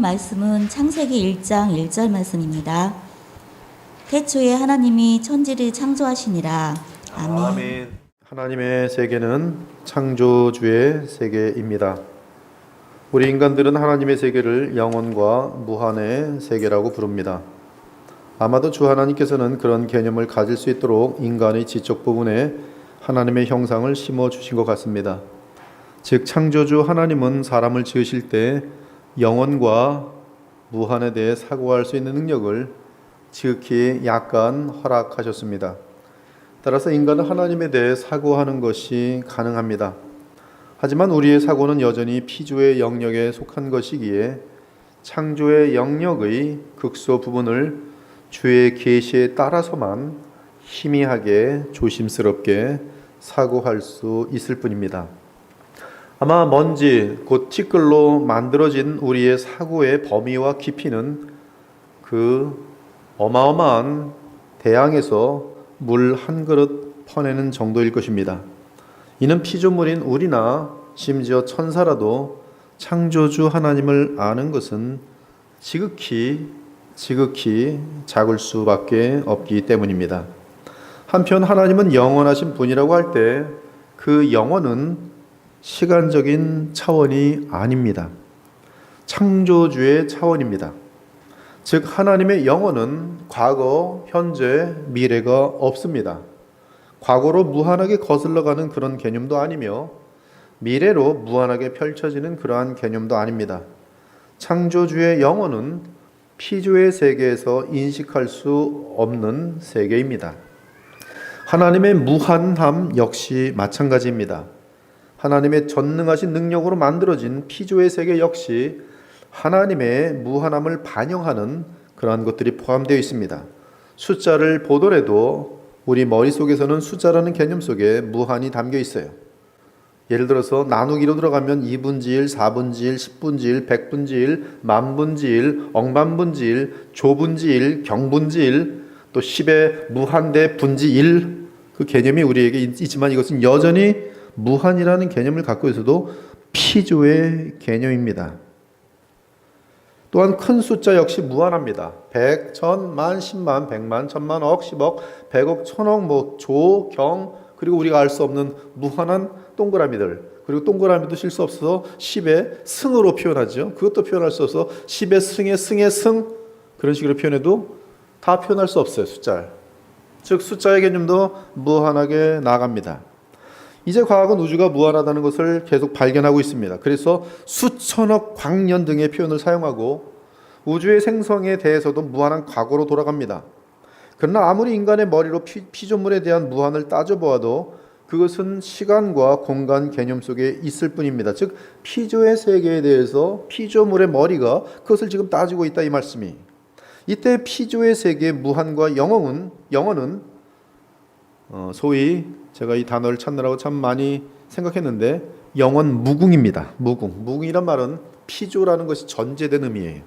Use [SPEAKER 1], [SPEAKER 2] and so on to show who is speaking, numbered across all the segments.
[SPEAKER 1] 하나님 말씀은 창세기 1장 1절 말씀입니다. 태초에 하나님이 천지를 창조하시니라. 아멘.
[SPEAKER 2] 하나님의 세계는 창조주의 세계입니다. 우리 인간들은 하나님의 세계를 영원과 무한의 세계라고 부릅니다. 아마도 주 하나님께서는 그런 개념을 가질 수 있도록 인간의 지적 부분에 하나님의 형상을 심어주신 것 같습니다. 즉 창조주 하나님은 사람을 지으실 때 영원과 무한에 대해 사고할 수 있는 능력을 지극히 약간 허락하셨습니다. 따라서 인간은 하나님에 대해 사고하는 것이 가능합니다. 하지만 우리의 사고는 여전히 피조의 영역에 속한 것이기에 창조의 영역의 극소 부분을 주의 계시에 따라서만 희미하게 조심스럽게 사고할 수 있을 뿐입니다. 아마 먼지, 곧 티끌로 만들어진 우리의 사고의 범위와 깊이는 그 어마어마한 대양에서 물 한 그릇 퍼내는 정도일 것입니다. 이는 피조물인 우리나 심지어 천사라도 창조주 하나님을 아는 것은 지극히 작을 수밖에 없기 때문입니다. 한편 하나님은 영원하신 분이라고 할 때 그 영원은 시간적인 차원이 아닙니다. 창조주의 차원입니다. 즉 하나님의 영혼은 과거, 현재, 미래가 없습니다. 과거로 무한하게 거슬러가는 그런 개념도 아니며 미래로 무한하게 펼쳐지는 그러한 개념도 아닙니다. 창조주의 영혼은 피조의 세계에서 인식할 수 없는 세계입니다. 하나님의 무한함 역시 마찬가지입니다. 하나님의 전능하신 능력으로 만들어진 피조의 세계 역시 하나님의 무한함을 반영하는 그러한 것들이 포함되어 있습니다. 숫자를 보더라도 우리 머릿속에서는 숫자라는 개념 속에 무한이 담겨 있어요. 예를 들어서 나누기로 들어가면 2분지 1, 4분지 1, 10분지 1, 100분지 1, 만분지 1, 억만분지 1, 조분지 1, 경분지 1, 또 10의 무한대 분지 1, 그 개념이 우리에게 있지만 이것은 여전히 무한이라는 개념을 갖고 있어도 피조의 개념입니다. 또한 큰 숫자 역시 무한합니다. 100, 1000, 만, 10만, 100만, 1000만, 억, 10억, 100억, 1000억, 조, 경, 그리고 우리가 알 수 없는 무한한 동그라미들, 그리고 동그라미도 실 수 없어서 10의 승으로 표현하죠. 그것도 표현할 수 없어서 10의 승의 승, 그런 식으로 표현해도 다 표현할 수 없어요. 숫자를. 즉 숫자의 개념도 무한하게 나아갑니다. 이제 과학은 우주가 무한하다는 것을 계속 발견하고 있습니다. 그래서 수천억 광년 등의 표현을 사용하고 우주의 생성에 대해서도 무한한 과거로 돌아갑니다. 그러나 아무리 인간의 머리로 피조물에 대한 무한을 따져보아도 그것은 시간과 공간 개념 속에 있을 뿐입니다. 즉 피조의 세계에 대해서 피조물의 머리가 그것을 지금 따지고 있다 이 말씀이. 이때 피조의 세계의 무한과 영원은 소위 제가 이 단어를 찾느라고 참 많이 생각했는데 영원 무궁입니다. 무궁이란 말은 피조라는 것이 전제된 의미예요.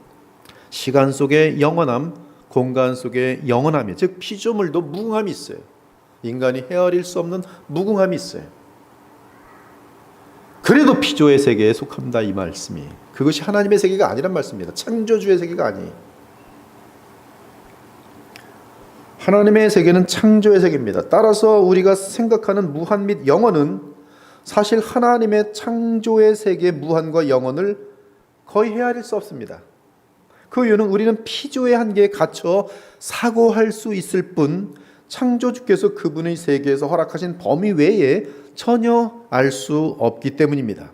[SPEAKER 2] 시간 속에 영원함, 공간 속에 영원함이, 즉 피조물도 무궁함이 있어요. 인간이 헤아릴 수 없는 무궁함이 있어요. 그래도 피조의 세계에 속한다 이 말씀이. 그것이 하나님의 세계가 아니란 말씀입니다. 창조주의 세계가 아니에요. 하나님의 세계는 창조의 세계입니다. 따라서 우리가 생각하는 무한 및 영원은 사실 하나님의 창조의 세계의 무한과 영원을 거의 헤아릴 수 없습니다. 그 이유는 우리는 피조의 한계에 갇혀 사고할 수 있을 뿐 창조주께서 그분의 세계에서 허락하신 범위 외에 전혀 알 수 없기 때문입니다.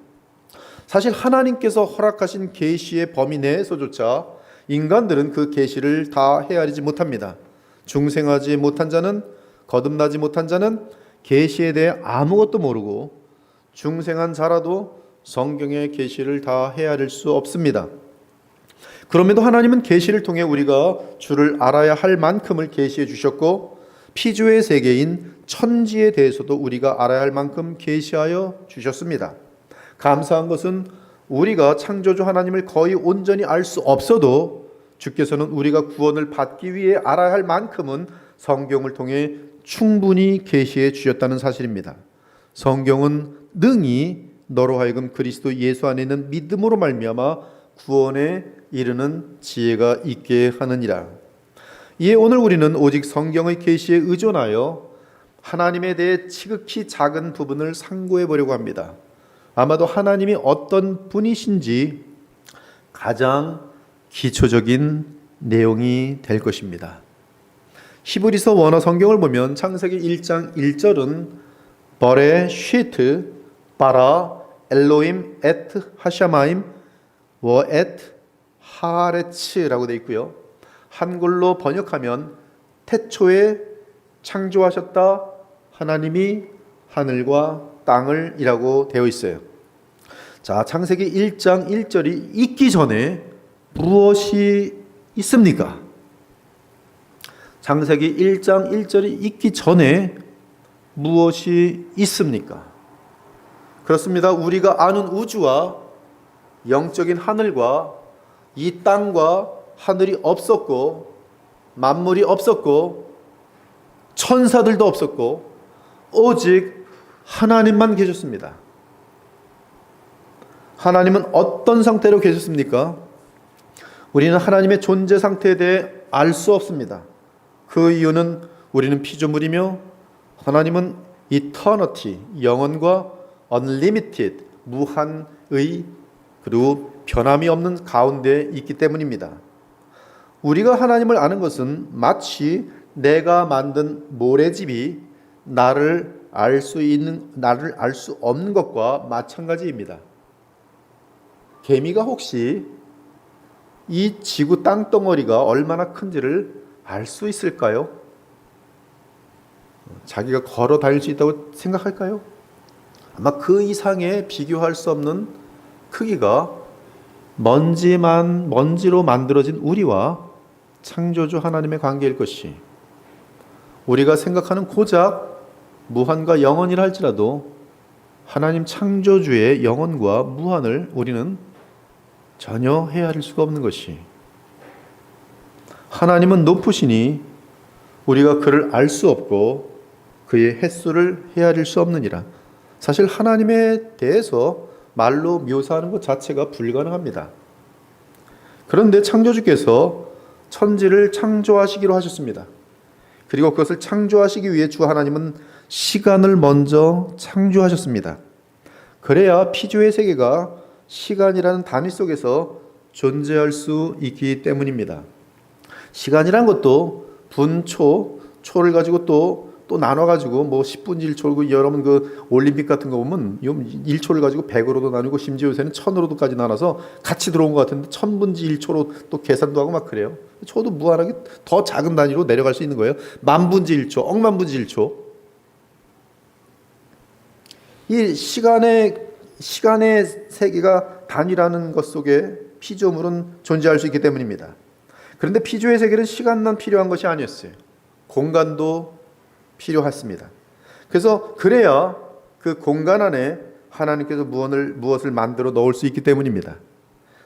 [SPEAKER 2] 사실 하나님께서 허락하신 계시의 범위 내에서조차 인간들은 그 계시를 다 헤아리지 못합니다. 중생하지 못한 자는, 거듭나지 못한 자는 계시에 대해 아무것도 모르고 중생한 자라도 성경의 계시를 다 헤아릴 수 없습니다. 그럼에도 하나님은 계시를 통해 우리가 주를 알아야 할 만큼을 계시해 주셨고 피조의 세계인 천지에 대해서도 우리가 알아야 할 만큼 계시하여 주셨습니다. 감사한 것은 우리가 창조주 하나님을 거의 온전히 알 수 없어도 주께서는 우리가 구원을 받기 위해 알아야 할 만큼은 성경을 통해 충분히 계시해 주셨다는 사실입니다. 성경은 능히 너로 하여금 그리스도 예수 안에 있는 믿음으로 말미암아 구원의 이르는 지혜가 있게 하느니라. 이에 오늘 우리는 오직 성경의 계시에 의존하여 하나님에 대해 지극히 작은 부분을 상고해 보려고 합니다. 아마도 하나님이 어떤 분이신지 가장 기초적인 내용이 될 것입니다. 히브리서 원어 성경을 보면 창세기 1장 1절은 버레 쉐트 바라 엘로임 에트 하샤마임 워 에트 하레츠라고 되어 있고요. 한글로 번역하면 태초에 창조하셨다 하나님이 하늘과 땅을 이라고 되어 있어요. 자, 창세기 1장 1절이 있기 전에 무엇이 있습니까? 창세기 1장 1절이 있기 전에 무엇이 있습니까? 그렇습니다. 우리가 아는 우주와 영적인 하늘과 이 땅과 하늘이 없었고 만물이 없었고 천사들도 없었고 오직 하나님만 계셨습니다. 하나님은 어떤 상태로 계셨습니까? 우리는 하나님의 존재 상태에 대해 알 수 없습니다. 그 이유는 우리는 피조물이며 하나님은 eternity, 영원과 unlimited, 무한의 그리고 변함이 없는 가운데 있기 때문입니다. 우리가 하나님을 아는 것은 마치 내가 만든 모래집이 나를 알 수 없는 것과 마찬가지입니다. 개미가 혹시 이 지구 땅덩어리가 얼마나 큰지를 알 수 있을까요? 자기가 걸어 다닐 수 있다고 생각할까요? 아마 그 이상의 비교할 수 없는 크기가 먼지로 만들어진 우리와 창조주 하나님의 관계일 것이, 우리가 생각하는 고작 무한과 영원이라 할지라도 하나님 창조주의 영원과 무한을 우리는 전혀 헤아릴 수가 없는 것이, 하나님은 높으시니 우리가 그를 알 수 없고 그의 횟수를 헤아릴 수 없느니라. 사실 하나님에 대해서 말로 묘사하는 것 자체가 불가능합니다. 그런데 창조주께서 천지를 창조하시기로 하셨습니다. 그리고 그것을 창조하시기 위해 주 하나님은 시간을 먼저 창조하셨습니다. 그래야 피조의 세계가 시간이라는 단위 속에서 존재할 수 있기 때문입니다. 시간이란 것도 분초, 초를 가지고 또 나눠가지고 뭐 10분지 1초고, 여러분 그 올림픽 같은 거 보면 1초를 가지고 100으로도 나누고 심지어 요새는 1000으로도까지 나눠서 같이 들어온 것 같은데 1000분지 1초로 또 계산도 하고 막 그래요. 초도 무한하게 더 작은 단위로 내려갈 수 있는 거예요. 만분지 1초, 억만분지 1초. 이 시간의 세계가 단위라는 것 속에 피조물은 존재할 수 있기 때문입니다. 그런데 피조의 세계는 시간만 필요한 것이 아니었어요. 공간도 필요했습니다. 그래서 그래야 그 공간 안에 하나님께서 무엇을 만들어 넣을 수 있기 때문입니다.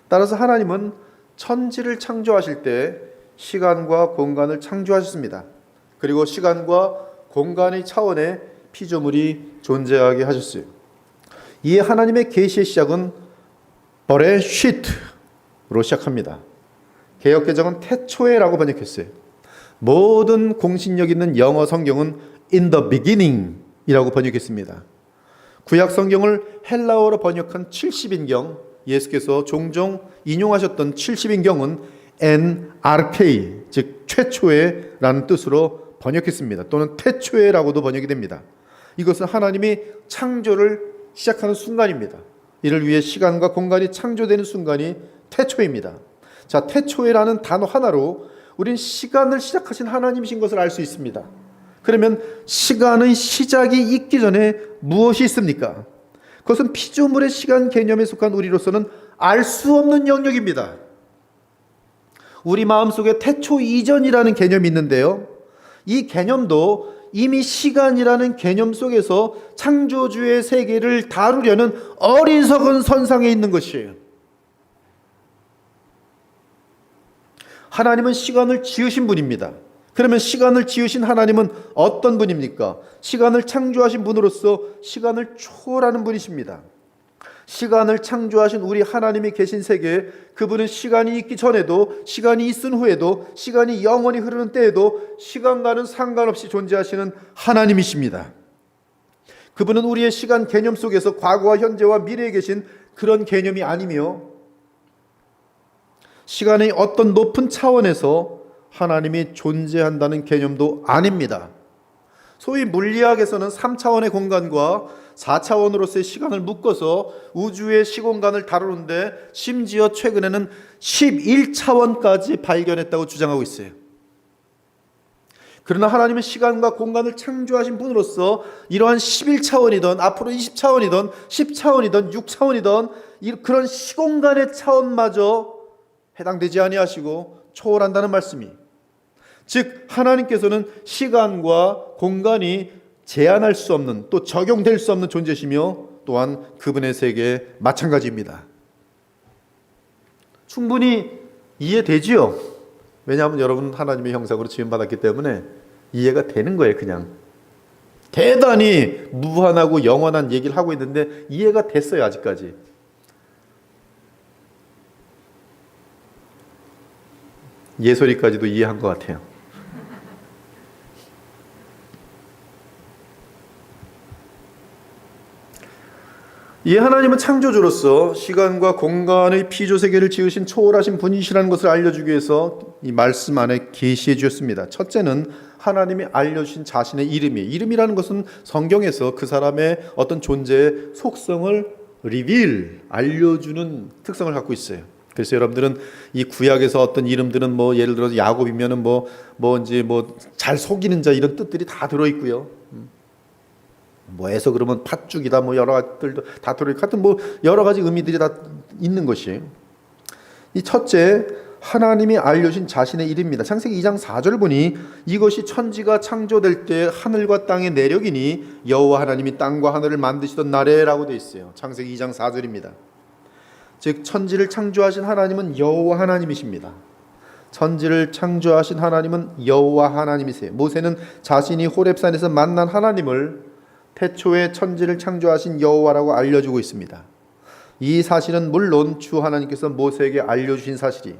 [SPEAKER 2] 따라서 하나님은 천지를 창조하실 때 시간과 공간을 창조하셨습니다. 그리고 시간과 공간의 차원에 피조물이 존재하게 하셨어요. 이에 하나님의 계시의 시작은 버레시트로 시작합니다. 개역개정은 태초에라고 번역했어요. 모든 공신력 있는 영어 성경은 in the beginning 이라고 번역했습니다. 구약 성경을 헬라어로 번역한 70인경, 예수께서 종종 인용하셨던 70인경은 NRK, 즉 최초에 라는 뜻으로 번역했습니다. 또는 태초에라고도 번역이 됩니다. 이것은 하나님이 창조를 시작하는 순간입니다. 이를 위해 시간과 공간이 창조되는 순간이 태초입니다. 자, 태초에라는 단어 하나로 우린 시간을 시작하신 하나님이신 것을 알 수 있습니다. 그러면 시간의 시작이 있기 전에 무엇이 있습니까? 그것은 피조물의 시간 개념에 속한 우리로서는 알 수 없는 영역입니다. 우리 마음속에 태초 이전이라는 개념이 있는데요, 이 개념도 이미 시간이라는 개념 속에서 창조주의 세계를 다루려는 어리석은 선상에 있는 것이에요. 하나님은 시간을 지으신 분입니다. 그러면 시간을 지으신 하나님은 어떤 분입니까? 시간을 창조하신 분으로서 시간을 초월하는 분이십니다. 시간을 창조하신 우리 하나님이 계신 세계에 그분은 시간이 있기 전에도, 시간이 있은 후에도, 시간이 영원히 흐르는 때에도 시간과는 상관없이 존재하시는 하나님이십니다. 그분은 우리의 시간 개념 속에서 과거와 현재와 미래에 계신 그런 개념이 아니며, 시간의 어떤 높은 차원에서 하나님이 존재한다는 개념도 아닙니다. 소위 물리학에서는 3차원의 공간과 4차원으로서의 시간을 묶어서 우주의 시공간을 다루는데 심지어 최근에는 11차원까지 발견했다고 주장하고 있어요. 그러나 하나님은 시간과 공간을 창조하신 분으로서 이러한 11차원이든 앞으로 20차원이든 10차원이든 6차원이든 그런 시공간의 차원마저 해당되지 아니하시고 초월한다는 말씀이, 즉 하나님께서는 시간과 공간이 제한할 수 없는, 또 적용될 수 없는 존재시며 또한 그분의 세계에 마찬가지입니다. 충분히 이해되지요? 왜냐하면 여러분 하나님의 형상으로 지음받았기 때문에 이해가 되는 거예요. 그냥 대단히 무한하고 영원한 얘기를 하고 있는데 이해가 됐어요. 아직까지. 예소리까지도 이해한 것 같아요. 이 하나님은 창조주로서 시간과 공간의 피조세계를 지으신 초월하신 분이시라는 것을 알려주기 위해서 이 말씀 안에 계시해 주셨습니다. 첫째는 하나님이 알려주신 자신의 이름이에요. 이름이라는 것은 성경에서 그 사람의 어떤 존재의 속성을 알려주는 특성을 갖고 있어요. 그래서 여러분들은 이 구약에서 어떤 이름들은 뭐 예를 들어서 야곱이면은 잘 속이는 자 이런 뜻들이 다 들어있고요. 뭐해서 그러면 팥죽이다 뭐 여러 가지들도 다 들어있고 하여튼 뭐 여러 가지 의미들이 다 있는 것이에요. 이 첫째, 하나님이 알려주신 자신의 이름입니다. 창세기 2장 4절 보니 이것이 천지가 창조될 때 하늘과 땅의 내력이니 여호와 하나님이 땅과 하늘을 만드시던 날에라고 되어 있어요. 창세기 2장 4절입니다. 즉 천지를 창조하신 하나님은 여호와 하나님이십니다. 천지를 창조하신 하나님은 여호와 하나님이세요. 모세는 자신이 호렙산에서 만난 하나님을 태초에 천지를 창조하신 여호와라고 알려주고 있습니다. 이 사실은 물론 주 하나님께서 모세에게 알려주신 사실이,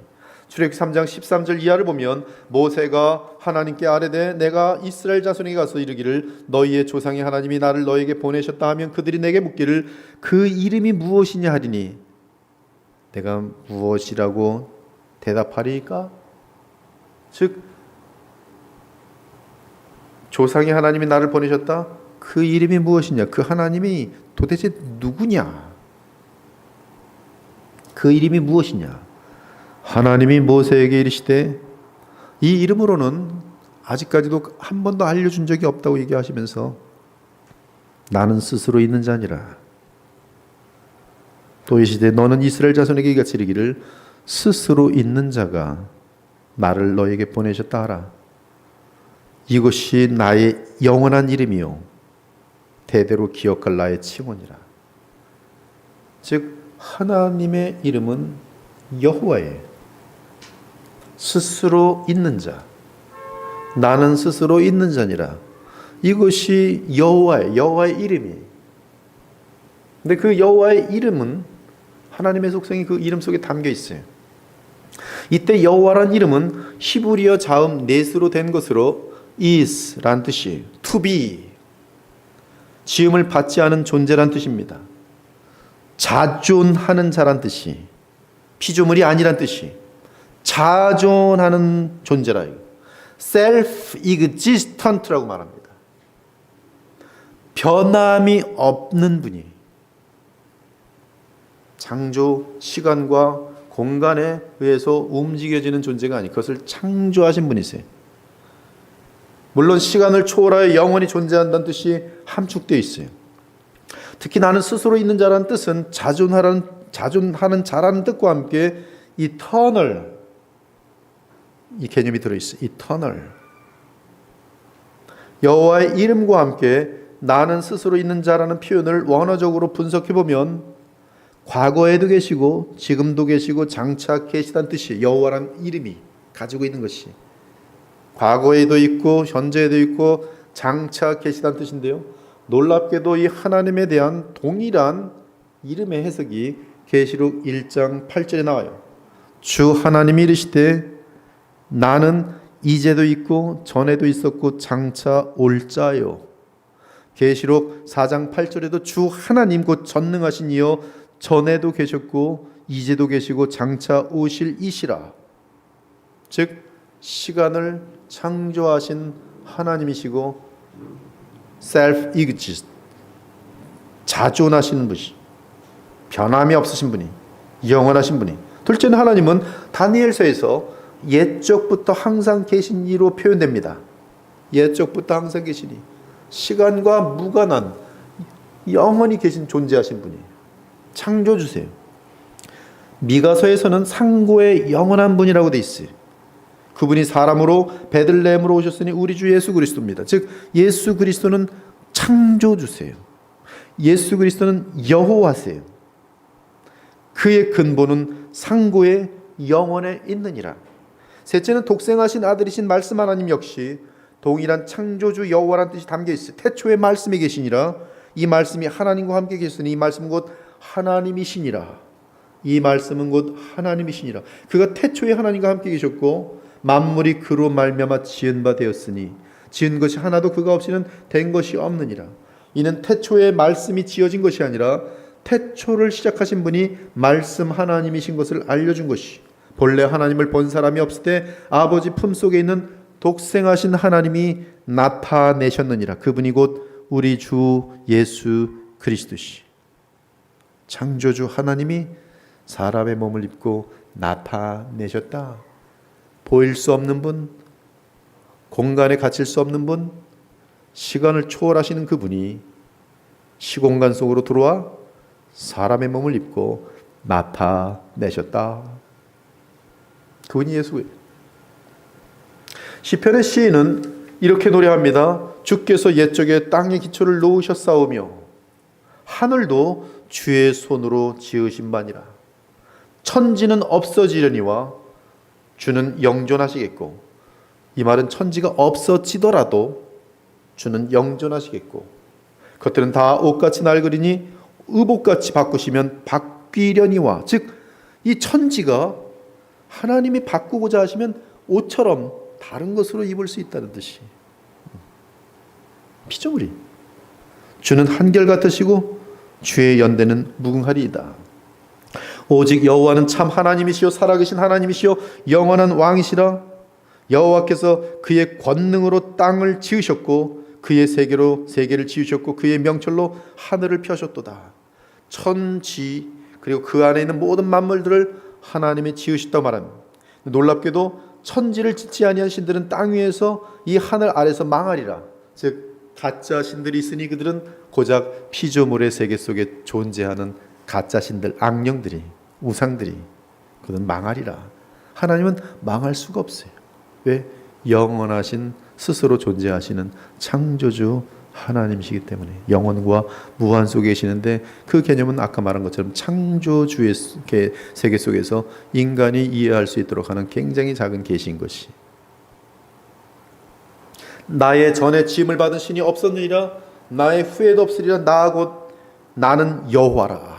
[SPEAKER 2] 출애굽기 3장 13절 이하를 보면 모세가 하나님께 아뢰되 내가 이스라엘 자손에게 가서 이르기를 너희의 조상의 하나님이 나를 너희에게 보내셨다 하면 그들이 내게 묻기를 그 이름이 무엇이냐 하리니 내가 무엇이라고 대답하리까? 즉 조상의 하나님이 나를 보내셨다? 그 이름이 무엇이냐? 그 하나님이 도대체 누구냐? 그 이름이 무엇이냐? 하나님이 모세에게 이르시되 이 이름으로는 아직까지도 한 번도 알려준 적이 없다고 얘기하시면서 나는 스스로 있는 자니라. 또 이르시되 너는 이스라엘 자손에게 이같이 이르기를 스스로 있는 자가 나를 너에게 보내셨다 하라. 이것이 나의 영원한 이름이요 대대로 기억할 나의 칭언이라. 즉 하나님의 이름은 여호와예요. 스스로 있는 자, 나는 스스로 있는 자니라. 이것이 여호와의 이름이에요. 근데 그 여호와의 이름은 하나님의 속성이 그 이름 속에 담겨 있어요. 이때 여호와란 이름은 히브리어 자음 넷으로 된 것으로 is란 뜻이에요. to be, 지음을 받지 않은 존재란 뜻입니다. 자존하는 자란 뜻이, 피조물이 아니란 뜻이, 자존하는 존재라. self-existent라고 말합니다. 변함이 없는 분이 창조, 시간과 공간에 의해서 움직여지는 존재가 아니, 그것을 창조하신 분이세요. 물론 시간을 초월하여 영원히 존재한다는 뜻이 함축되어 있어요. 특히 나는 스스로 있는 자라는 뜻은 자존하는 자라는 뜻과 함께 eternal, 이 개념이 들어있어요. eternal. 여호와의 이름과 함께 나는 스스로 있는 자라는 표현을 원어적으로 분석해보면 과거에도 계시고 지금도 계시고 장차 계시다는 뜻이 여호와라는 이름이 가지고 있는 것이 과거에도 있고 현재에도 있고 장차 계시다는 뜻인데요. 놀랍게도 이 하나님에 대한 동일한 이름의 해석이 계시록 1장 8절에 나와요. 주 하나님이 이르시되 나는 이제도 있고 전에도 있었고 장차 올 자요. 계시록 4장 8절에도 주 하나님 곧 전능하신 이여 전에도 계셨고 이제도 계시고 장차 오실 이시라. 즉 시간을 창조하신 하나님이시고 self-exist, 자존하신 분이, 변함이 없으신 분이, 영원하신 분이. 둘째는 하나님은 다니엘서에서 옛적부터 항상 계신 이로 표현됩니다. 옛적부터 항상 계시니 시간과 무관한 영원히 계신 존재하신 분이 창조주세요. 미가서에서는 상고의 영원한 분이라고 돼 있어요. 그분이 사람으로 베들레헴으로 오셨으니 우리 주 예수 그리스도입니다. 즉 예수 그리스도는 창조주세요. 예수 그리스도는 여호와세요. 그의 근본은 상고의 영원에 있느니라. 셋째는 독생하신 아들이신 말씀 하나님 역시 동일한 창조주 여호와란 뜻이 담겨 있어요. 태초에 말씀이 계시니라. 이 말씀이 하나님과 함께 계시니 이 말씀은 곧 하나님이시니라. 이 말씀은 곧 하나님이시니라. 그가 태초에 하나님과 함께 계셨고 만물이 그로 말미암아 지은 바 되었으니 지은 것이 하나도 그가 없이는 된 것이 없느니라. 이는 태초에 말씀이 지어진 것이 아니라 태초를 시작하신 분이 말씀 하나님이신 것을 알려준 것이, 본래 하나님을 본 사람이 없을 때 아버지 품속에 있는 독생하신 하나님이 나타내셨느니라. 그분이 곧 우리 주 예수 그리스도시. 창조주 하나님이 사람의 몸을 입고 나타내셨다. 보일 수 없는 분, 공간에 갇힐 수 없는 분, 시간을 초월하시는 그분이 시공간 속으로 들어와 사람의 몸을 입고 나타내셨다. 그분이 예수예요. 시편의 시인은 이렇게 노래합니다. 주께서 옛적에 땅의 기초를 놓으셨사오며 하늘도 주의 손으로 지으신 바니라. 천지는 없어지려니와 주는 영존하시겠고, 이 말은 천지가 없어지더라도 주는 영존하시겠고, 그것들은 다 옷같이 낡으리니 의복같이 바꾸시면 바뀌려니와. 즉 이 천지가 하나님이 바꾸고자 하시면 옷처럼 다른 것으로 입을 수 있다는 뜻이. 피조물이 주는 한결같으시고 주의 연대는 무궁하리이다. 오직 여호와는 참 하나님이시요 살아계신 하나님이시요 영원한 왕이시라. 여호와께서 그의 권능으로 땅을 지으셨고 그의 세계를 지으셨고 그의 명철로 하늘을 펴셨도다. 천지 그리고 그 안에 있는 모든 만물들을 하나님이 지으셨다고 말합니다. 놀랍게도 천지를 짓지 아니한 신들은 땅 위에서 이 하늘 아래서 망하리라. 즉 가짜 신들이 있으니 그들은 고작 피조물의 세계 속에 존재하는 가짜 신들, 악령들이, 우상들이, 그들은 망하리라. 하나님은 망할 수가 없어요. 왜? 영원하신 스스로 존재하시는 창조주 하나님이시기 때문에. 영원과 무한 속에 계시는데 그 개념은 아까 말한 것처럼 창조주의 세계 속에서 인간이 이해할 수 있도록 하는 굉장히 작은 계시인 것이. 나의 전에 지음을 받은 신이 없었느니라. 나의 후에도 없으리라. 나 곧 나는 여호와라.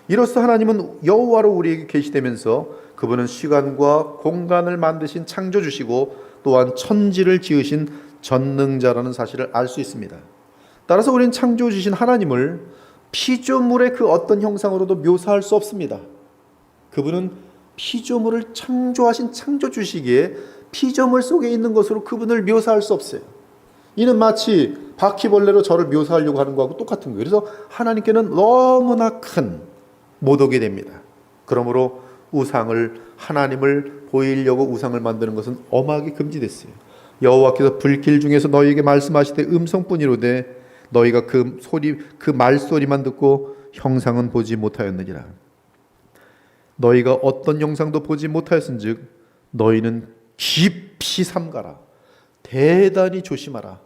[SPEAKER 2] 이로써 하나님은 여호와로 우리에게 계시되면서 그분은 시간과 공간을 만드신 창조주시고 또한 천지를 지으신 전능자라는 사실을 알 수 있습니다. 따라서 우리는 창조주신 하나님을 피조물의 그 어떤 형상으로도 묘사할 수 없습니다. 그분은 피조물을 창조하신 창조주시기에 피조물 속에 있는 것으로 그분을 묘사할 수 없어요. 이는 마치 바퀴벌레로 저를 묘사하려고 하는 것하고 똑같은 거예요. 그래서 하나님께는 너무나 큰 모독이 됩니다. 그러므로 하나님을 보이려고 우상을 만드는 것은 엄하게 금지됐어요. 여호와께서 불길 중에서 너희에게 말씀하시되 음성뿐이로되 너희가 그 말소리만 듣고 형상은 보지 못하였느니라. 너희가 어떤 형상도 보지 못하였은즉 너희는 깊이 삼가라. 대단히 조심하라.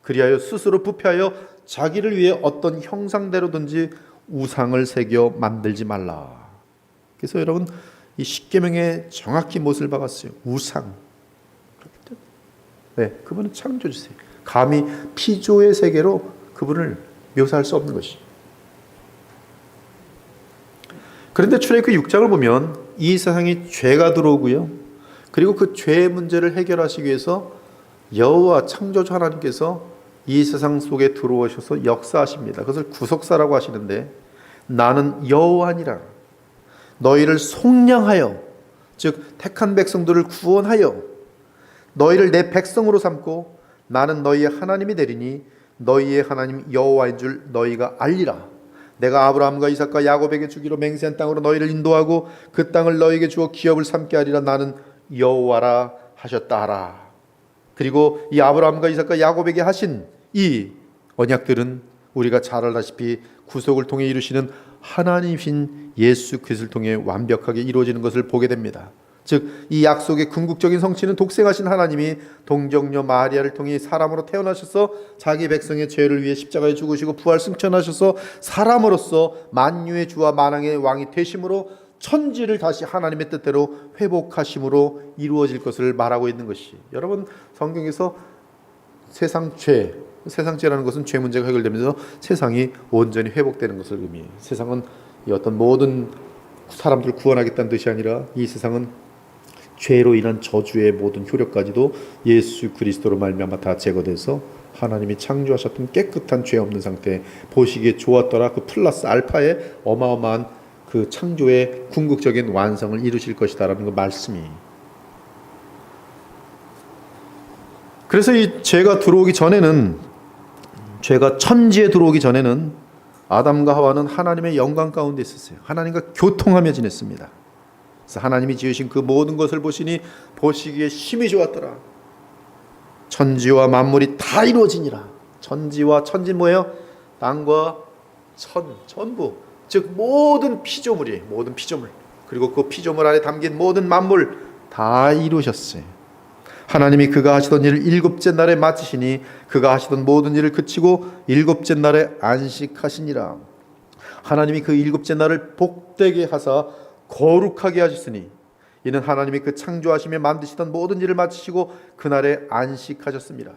[SPEAKER 2] 그리하여 스스로 부패하여 자기를 위해 어떤 형상대로든지 우상을 새겨 만들지 말라. 그래서 여러분 이 십계명에 정확히 못을 박았어요. 우상. 네, 그분은 창조주세요. 감히 피조의 세계로 그분을 묘사할 수 없는 것이. 그런데 출애굽기 6장을 보면 이 세상에 죄가 들어오고요. 그리고 그 죄의 문제를 해결하시기 위해서 여호와 창조주 하나님께서 이 세상 속에 들어오셔서 역사하십니다. 그것을 구속사라고 하시는데, 나는 여호와니라. 너희를 속량하여, 즉 택한 백성들을 구원하여 너희를 내 백성으로 삼고 나는 너희의 하나님이 되리니 너희의 하나님 여호와인 줄 너희가 알리라. 내가 아브라함과 이삭과 야곱에게 주기로 맹세한 땅으로 너희를 인도하고 그 땅을 너희에게 주어 기업을 삼게 하리라. 나는 여호와라 하셨다 하라. 그리고 이 아브라함과 이삭과 야곱에게 하신 이 언약들은 우리가 잘 알다시피 구속을 통해 이루시는 하나님이신 예수 그리스도를 통해 완벽하게 이루어지는 것을 보게 됩니다. 즉 이 약속의 궁극적인 성취는 독생하신 하나님이 동정녀 마리아를 통해 사람으로 태어나셔서 자기 백성의 죄를 위해 십자가에 죽으시고 부활 승천하셔서 사람으로서 만유의 주와 만왕의 왕이 되심으로 천지를 다시 하나님의 뜻대로 회복하심으로 이루어질 것을 말하고 있는 것이, 여러분 성경에서 세상 죄라는 것은 죄 문제가 해결되면서 세상이 온전히 회복되는 것을 의미해요. 세상은 이 어떤 모든 사람들을 구원하겠다는 뜻이 아니라 이 세상은 죄로 인한 저주의 모든 효력까지도 예수 그리스도로 말미암아 다 제거돼서 하나님이 창조하셨던 깨끗한 죄 없는 상태, 보시기에 좋았더라 그 플러스 알파의 어마어마한 그 창조의 궁극적인 완성을 이루실 것이다라는 그 말씀이. 그래서 이 죄가 들어오기 전에는, 죄가 천지에 들어오기 전에는 아담과 하와는 하나님의 영광 가운데 있었어요. 하나님과 교통하며 지냈습니다. 그래서 하나님이 지으신 그 모든 것을 보시니 보시기에 심히 좋았더라. 천지와 만물이 다 이루어지니라. 천지와 천지는 뭐예요? 땅과 전부, 즉 모든 피조물, 그리고 그 피조물 안에 담긴 모든 만물 다 이루셨어요. 하나님이 그가 하시던 일을 일곱째 날에 마치시니 그가 하시던 모든 일을 그치고 일곱째 날에 안식하시니라. 하나님이 그 일곱째 날을 복되게 하사 거룩하게 하셨으니 이는 하나님이 그 창조하시며 만드시던 모든 일을 마치시고 그날에 안식하셨습니다.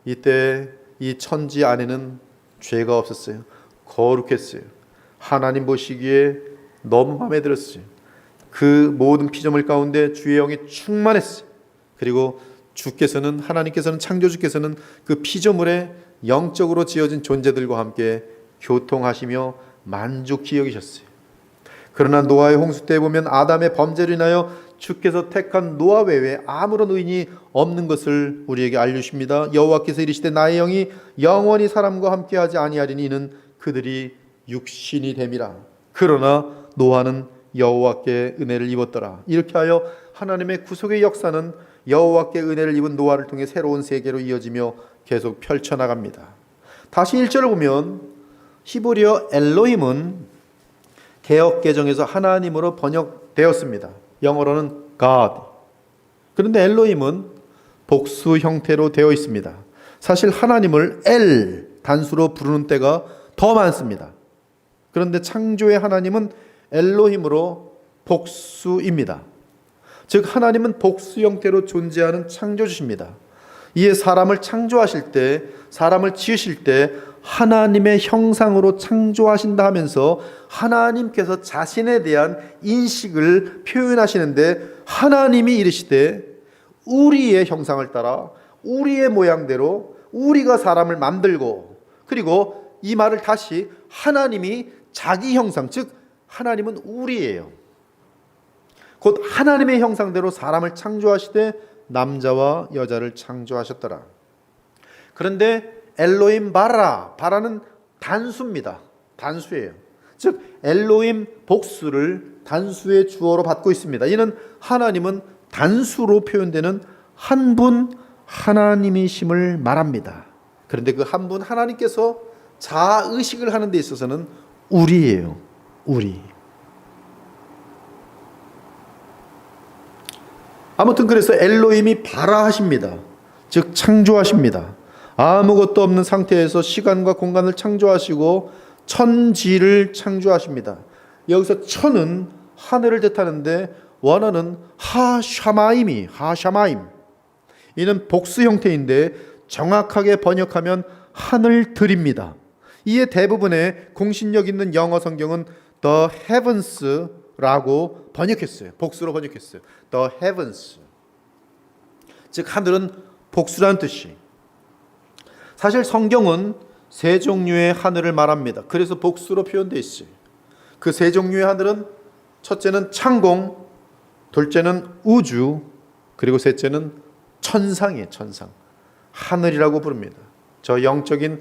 [SPEAKER 2] 이때 이 천지 안에는 죄가 없었어요. 거룩했어요. 하나님 보시기에 너무 마음에 들었어요. 그 모든 피조물 가운데 주의 영이 충만했어요. 그리고 하나님께서는 창조주께서는 그 피조물에 영적으로 지어진 존재들과 함께 교통하시며 만족히 여기셨어요. 그러나 노아의 홍수 때 보면 아담의 범죄로 인하여 주께서 택한 노아 외에 아무런 의인이 없는 것을 우리에게 알려주십니다. 여호와께서 이르시되 나의 영이 영원히 사람과 함께하지 아니하리니 이는 그들이 육신이 됨이라. 그러나 노아는 여호와께 은혜를 입었더라. 이렇게 하여 하나님의 구속의 역사는 여호와께 은혜를 입은 노아를 통해 새로운 세계로 이어지며 계속 펼쳐나갑니다. 다시 1절을 보면 히브리어 엘로힘은 개역개정에서 하나님으로 번역되었습니다. 영어로는 God. 그런데 엘로힘은 복수 형태로 되어 있습니다. 사실 하나님을 엘 단수로 부르는 때가 더 많습니다. 그런데 창조의 하나님은 엘로힘으로 복수입니다. 즉 하나님은 복수 형태로 존재하는 창조주십니다. 이에 사람을 창조하실 때, 사람을 지으실 때 하나님의 형상으로 창조하신다 하면서 하나님께서 자신에 대한 인식을 표현하시는데, 하나님이 이르시되 우리의 형상을 따라 우리의 모양대로 우리가 사람을 만들고, 그리고 이 말을 다시 하나님이 자기 형상, 즉 하나님은 우리예요. 곧 하나님의 형상대로 사람을 창조하시되 남자와 여자를 창조하셨더라. 그런데 엘로힘 바라는 단수입니다. 단수예요. 즉 엘로힘 복수를 단수의 주어로 받고 있습니다. 이는 하나님은 단수로 표현되는 한 분 하나님이심을 말합니다. 그런데 그 한 분 하나님께서 자의식을 하는 데 있어서는 우리예요. 우리. 아무튼 그래서 엘로힘이 바라하십니다. 즉 창조하십니다. 아무것도 없는 상태에서 시간과 공간을 창조하시고 천지를 창조하십니다. 여기서 천은 하늘을 뜻하는데 원어는 하샤마임. 이는 복수 형태인데 정확하게 번역하면 하늘들입니다. 이에 대부분의 공신력 있는 영어 성경은 the heavens라고 번역했어요. 복수로 번역했어요. the heavens. 즉 하늘은 복수라는 뜻이. 사실 성경은 세 종류의 하늘을 말합니다. 그래서 복수로 표현되어 있어요. 그 세 종류의 하늘은 첫째는 창공, 둘째는 우주, 그리고 셋째는 천상이에요. 천상. 하늘이라고 부릅니다. 저 영적인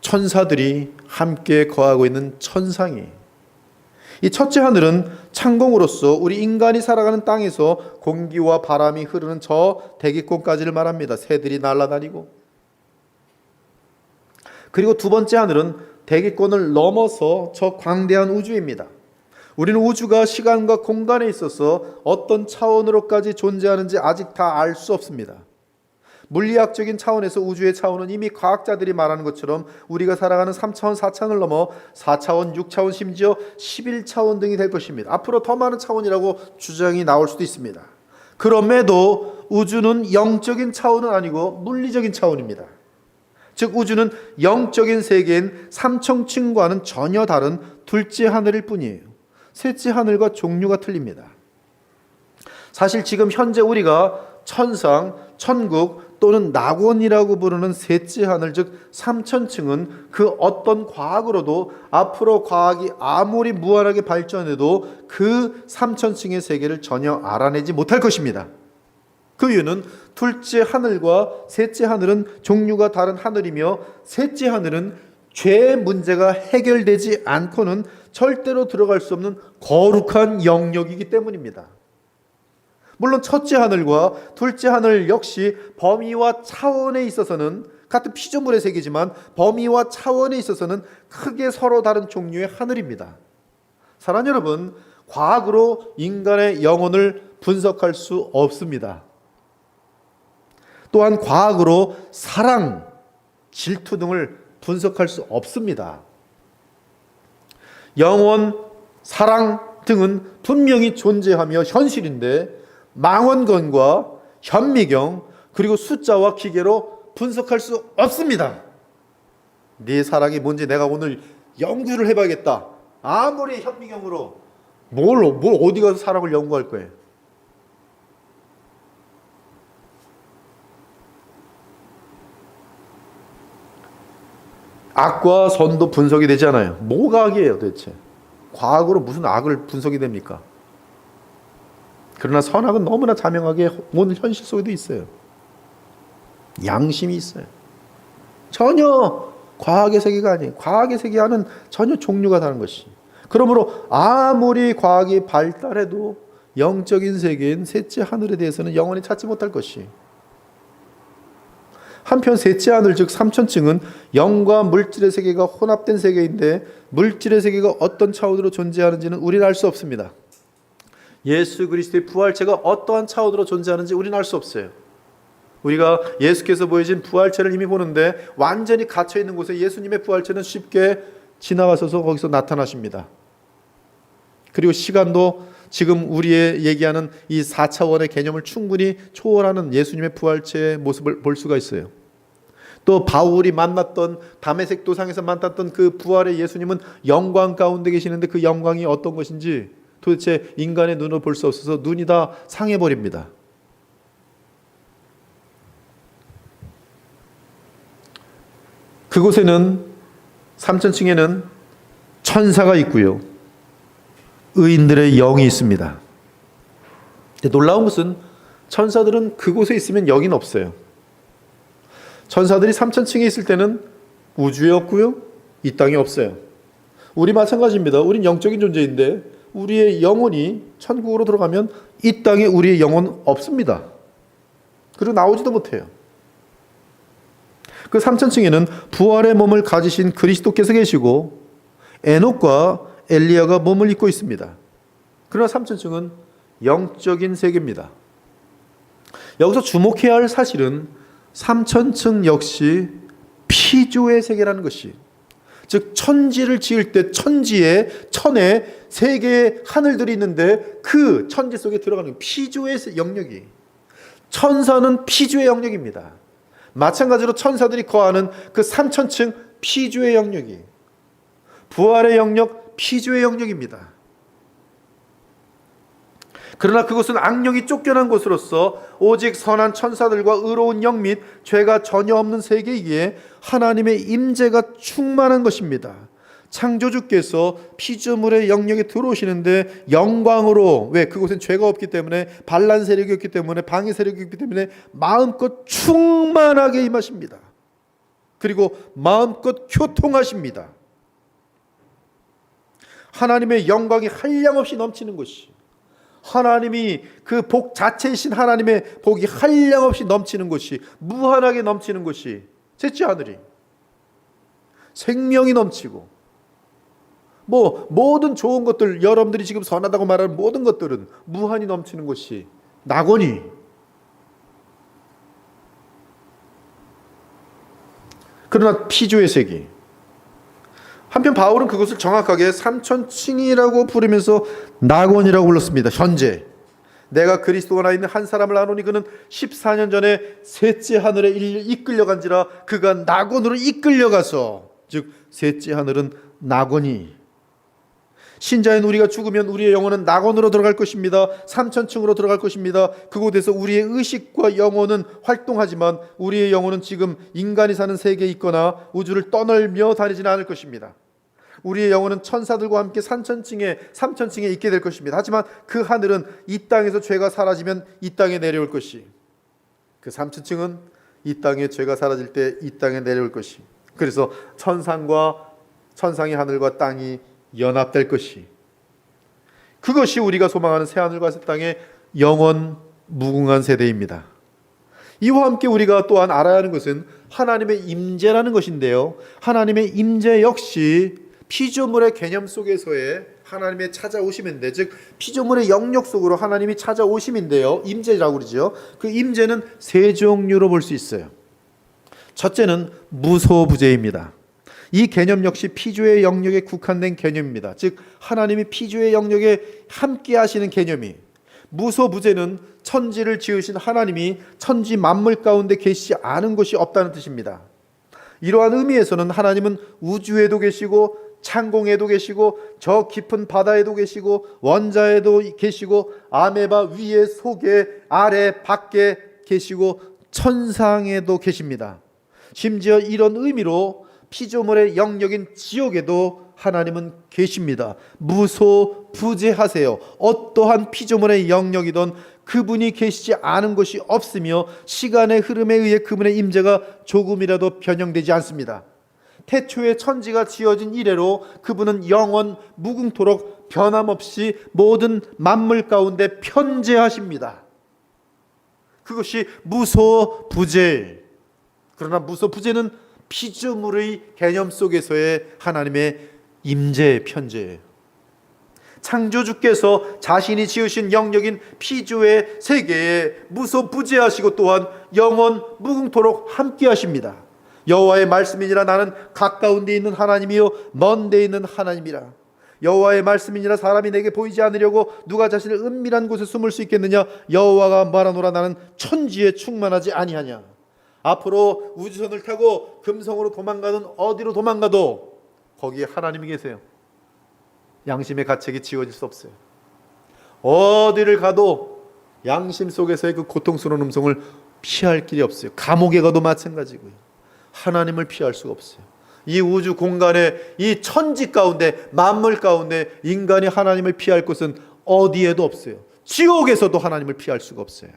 [SPEAKER 2] 천사들이 함께 거하고 있는 천상이에요. 이 첫째 하늘은 창공으로서 우리 인간이 살아가는 땅에서 공기와 바람이 흐르는 저 대기권까지를 말합니다. 새들이 날아다니고. 그리고 두 번째 하늘은 대기권을 넘어서 저 광대한 우주입니다. 우리는 우주가 시간과 공간에 있어서 어떤 차원으로까지 존재하는지 아직 다 알 수 없습니다. 물리학적인 차원에서 우주의 차원은 이미 과학자들이 말하는 것처럼 우리가 살아가는 3차원, 4차원을 넘어 4차원, 6차원, 심지어 11차원 등이 될 것입니다. 앞으로 더 많은 차원이라고 주장이 나올 수도 있습니다. 그럼에도 우주는 영적인 차원은 아니고 물리적인 차원입니다. 즉 우주는 영적인 세계인 삼천층과는 전혀 다른 둘째 하늘일 뿐이에요. 셋째 하늘과 종류가 틀립니다. 사실 지금 현재 우리가 천상, 천국 또는 낙원이라고 부르는 셋째 하늘 즉 삼천층은 그 어떤 과학으로도 앞으로 과학이 아무리 무한하게 발전해도 그 삼천층의 세계를 전혀 알아내지 못할 것입니다. 그 이유는 둘째 하늘과 셋째 하늘은 종류가 다른 하늘이며 셋째 하늘은 죄의 문제가 해결되지 않고는 절대로 들어갈 수 없는 거룩한 영역이기 때문입니다. 물론 첫째 하늘과 둘째 하늘 역시 범위와 차원에 있어서는 같은 피조물의 세계지만 범위와 차원에 있어서는 크게 서로 다른 종류의 하늘입니다. 사랑하는 여러분, 과학으로 인간의 영혼을 분석할 수 없습니다. 또한 과학으로 사랑, 질투 등을 분석할 수 없습니다. 영원, 사랑 등은 분명히 존재하며 현실인데 망원경과 현미경 그리고 숫자와 기계로 분석할 수 없습니다. 네 사랑이 뭔지 내가 오늘 연구를 해봐야겠다. 아무리 현미경으로 뭘 어디 가서 사랑을 연구할 거예요. 악과 선도 분석이 되지 않아요. 뭐가 악이에요 도대체? 과학으로 무슨 악을 분석이 됩니까? 그러나 선악은 너무나 자명하게 오늘 현실 속에도 있어요. 양심이 있어요. 전혀 과학의 세계가 아니에요. 과학의 세계와는 전혀 종류가 다른 것이. 그러므로 아무리 과학이 발달해도 영적인 세계인 셋째 하늘에 대해서는 영원히 찾지 못할 것이. 한편 셋째 하늘 즉 삼천층은 영과 물질의 세계가 혼합된 세계인데 물질의 세계가 어떤 차원으로 존재하는지는 우리는 알 수 없습니다. 예수 그리스도의 부활체가 어떠한 차원으로 존재하는지 우리는 알 수 없어요. 우리가 예수께서 보여진 부활체를 이미 보는데 완전히 갇혀있는 곳에 예수님의 부활체는 쉽게 지나가셔서 거기서 나타나십니다. 그리고 시간도 지금 우리의 얘기하는 이 4차원의 개념을 충분히 초월하는 예수님의 부활체의 모습을 볼 수가 있어요. 또 바울이 만났던 다메섹 도상에서 만났던 그 부활의 예수님은 영광 가운데 계시는데 그 영광이 어떤 것인지 도대체 인간의 눈으로 볼 수 없어서 눈이 다 상해버립니다. 그곳에는 삼천층에는 천사가 있고요. 의인들의 영이 있습니다. 근데 놀라운 것은 천사들은 그곳에 있으면 여긴 없어요. 천사들이 삼천층에 있을 때는 우주에 없고요. 이 땅에 없어요. 우리 마찬가지입니다. 우린 영적인 존재인데 우리의 영혼이 천국으로 들어가면 이 땅에 우리의 영혼 없습니다. 그리고 나오지도 못해요. 그 삼천층에는 부활의 몸을 가지신 그리스도께서 계시고 에녹과 엘리야가 몸을 입고 있습니다. 그러나 삼천층은 영적인 세계입니다. 여기서 주목해야 할 사실은 삼천층 역시 피조의 세계라는 것이, 즉 천지를 지을 때 천지에 천에 세 개의 하늘들이 있는데 그 천지 속에 들어가는 피조의 영역이, 천사는 피조의 영역입니다. 마찬가지로 천사들이 거하는 그 삼천층 피조의 영역이, 부활의 영역 피조의 영역입니다. 그러나 그것은 악령이 쫓겨난 곳으로서 오직 선한 천사들과 의로운 영 및 죄가 전혀 없는 세계이기에 하나님의 임재가 충만한 것입니다. 창조주께서 피조물의 영역에 들어오시는데 영광으로, 왜? 그곳엔 죄가 없기 때문에, 반란 세력이 없기 때문에, 방해 세력이 없기 때문에 마음껏 충만하게 임하십니다. 그리고 마음껏 교통하십니다. 하나님의 영광이 한량없이 넘치는 것이, 하나님이 그 복 자체이신 하나님의 복이 한량없이 넘치는 것이, 무한하게 넘치는 것이 셋째 하늘이 생명이 넘치고, 모든 좋은 것들, 여러분들이 지금 선하다고 말하는 모든 것들은 무한히 넘치는 것이 낙원이, 그러나 피조의 세계. 한편 바울은 그것을 정확하게 삼천칭이라고 부르면서 낙원이라고 불렀습니다. 현재 내가 그리스도가 나 있는 한 사람을 아노니 그는 14년 전에 셋째 하늘에 이끌려간지라. 그가 낙원으로 이끌려가서, 즉 셋째 하늘은 낙원이, 신자인 우리가 죽으면 우리의 영혼은 낙원으로 들어갈 것입니다. 삼천층으로 들어갈 것입니다. 그곳에서 우리의 의식과 영혼은 활동하지만 우리의 영혼은 지금 인간이 사는 세계에 있거나 우주를 떠널며 다니지는 않을 것입니다. 우리의 영혼은 천사들과 함께 삼천층에 있게 될 것입니다. 하지만 그 하늘은 이 땅에서 죄가 사라지면 이 땅에 내려올 것이, 그 삼천층은 이 땅에 죄가 사라질 때 이 땅에 내려올 것이, 그래서 천상의 하늘과 땅이 연합될 것이, 그것이 우리가 소망하는 새하늘과 새 땅의 영원 무궁한 세대입니다. 이와 함께 우리가 또한 알아야 하는 것은 하나님의 임재라는 것인데요, 하나님의 임재 역시 피조물의 개념 속에서의 하나님의 찾아오심인데, 즉 피조물의 영역 속으로 하나님이 찾아오심인데요, 임재라고 그러죠. 그 임재는 세 종류로 볼 수 있어요. 첫째는 무소부재입니다. 이 개념 역시 피조의 영역에 국한된 개념입니다. 즉 하나님이 피조의 영역에 함께 하시는 개념이, 무소부재는 천지를 지으신 하나님이 천지 만물 가운데 계시지 않은 것이 없다는 뜻입니다. 이러한 의미에서는 하나님은 우주에도 계시고 창공에도 계시고 저 깊은 바다에도 계시고 원자에도 계시고 아메바 위에 속에 아래 밖에 계시고 천상에도 계십니다. 심지어 이런 의미로 피조물의 영역인 지옥에도 하나님은 계십니다. 무소부재하세요. 어떠한 피조물의 영역이든 그분이 계시지 않은 것이 없으며 시간의 흐름에 의해 그분의 임재가 조금이라도 변형되지 않습니다. 태초에 천지가 지어진 이래로 그분은 영원 무궁토록 변함없이 모든 만물 가운데 편재하십니다. 그것이 무소부재. 그러나 무소부재는 피조물의 개념 속에서의 하나님의 임재, 편재예요. 창조주께서 자신이 지으신 영역인 피조의 세계에 무소부재하시고 또한 영원 무궁토록 함께 하십니다. 여호와의 말씀이니라 나는 가까운 데 있는 하나님이요 먼 데 있는 하나님이라. 여호와의 말씀이니라 사람이 내게 보이지 않으려고 누가 자신을 은밀한 곳에 숨을 수 있겠느냐. 여호와가 말하노라 나는 천지에 충만하지 아니하냐. 앞으로 우주선을 타고 금성으로 도망가든 어디로 도망가도 거기에 하나님이 계세요. 양심의 가책이 지워질 수 없어요. 어디를 가도 양심 속에서의 그 고통스러운 음성을 피할 길이 없어요. 감옥에 가도 마찬가지고요. 하나님을 피할 수가 없어요. 이 우주 공간에, 이 천지 가운데, 만물 가운데 인간이 하나님을 피할 곳은 어디에도 없어요. 지옥에서도 하나님을 피할 수가 없어요.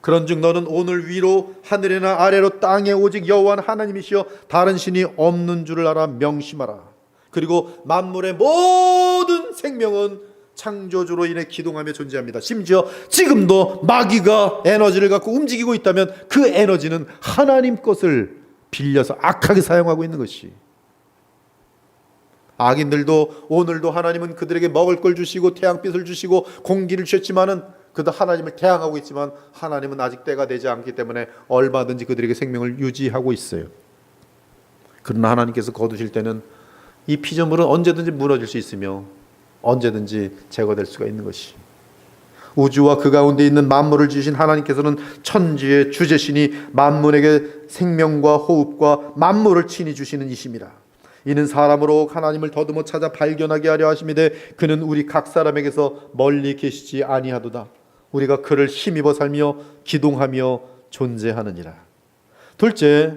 [SPEAKER 2] 그런즉 너는 오늘 위로 하늘이나 아래로 땅에 오직 여호와 하나님이시여 다른 신이 없는 줄을 알아 명심하라. 그리고 만물의 모든 생명은 창조주로 인해 기동하며 존재합니다. 심지어 지금도 마귀가 에너지를 갖고 움직이고 있다면 그 에너지는 하나님 것을 빌려서 악하게 사용하고 있는 것이, 악인들도 오늘도 하나님은 그들에게 먹을 걸 주시고 태양빛을 주시고 공기를 주셨지만은 그도 하나님을 대항하고 있지만 하나님은 아직 때가 되지 않기 때문에 얼마든지 그들에게 생명을 유지하고 있어요. 그러나 하나님께서 거두실 때는 이 피조물은 언제든지 무너질 수 있으며 언제든지 제거될 수가 있는 것이, 우주와 그 가운데 있는 만물을 지으신 하나님께서는 천지의 주제시니 만물에게 생명과 호흡과 만물을 친히 주시는 이심이라. 이는 사람으로 하나님을 더듬어 찾아 발견하게 하려 하심이되 그는 우리 각 사람에게서 멀리 계시지 아니하도다. 우리가 그를 힘입어 살며 기동하며 존재하느니라. 둘째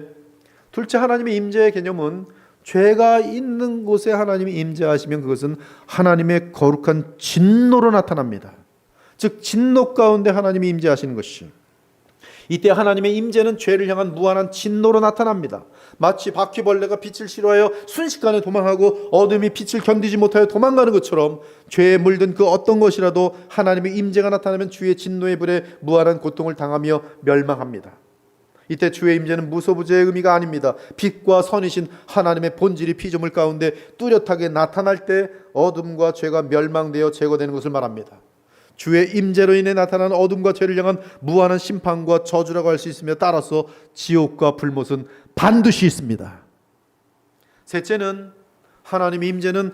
[SPEAKER 2] 하나님의 임재의 개념은 죄가 있는 곳에 하나님이 임재하시면 그것은 하나님의 거룩한 진노로 나타납니다. 즉 진노 가운데 하나님이 임재하시는 것이, 이때 하나님의 임재는 죄를 향한 무한한 진노로 나타납니다. 마치 바퀴벌레가 빛을 싫어하여 순식간에 도망하고 어둠이 빛을 견디지 못하여 도망가는 것처럼 죄에 물든 그 어떤 것이라도 하나님의 임재가 나타나면 주의 진노의 불에 무한한 고통을 당하며 멸망합니다. 이때 주의 임재는 무소부재의 의미가 아닙니다. 빛과 선이신 하나님의 본질이 피조물 가운데 뚜렷하게 나타날 때 어둠과 죄가 멸망되어 제거되는 것을 말합니다. 주의 임재로 인해 나타나는 어둠과 죄를 향한 무한한 심판과 저주라고 할 수 있으며, 따라서 지옥과 불못은 반드시 있습니다. 셋째는 하나님의 임재는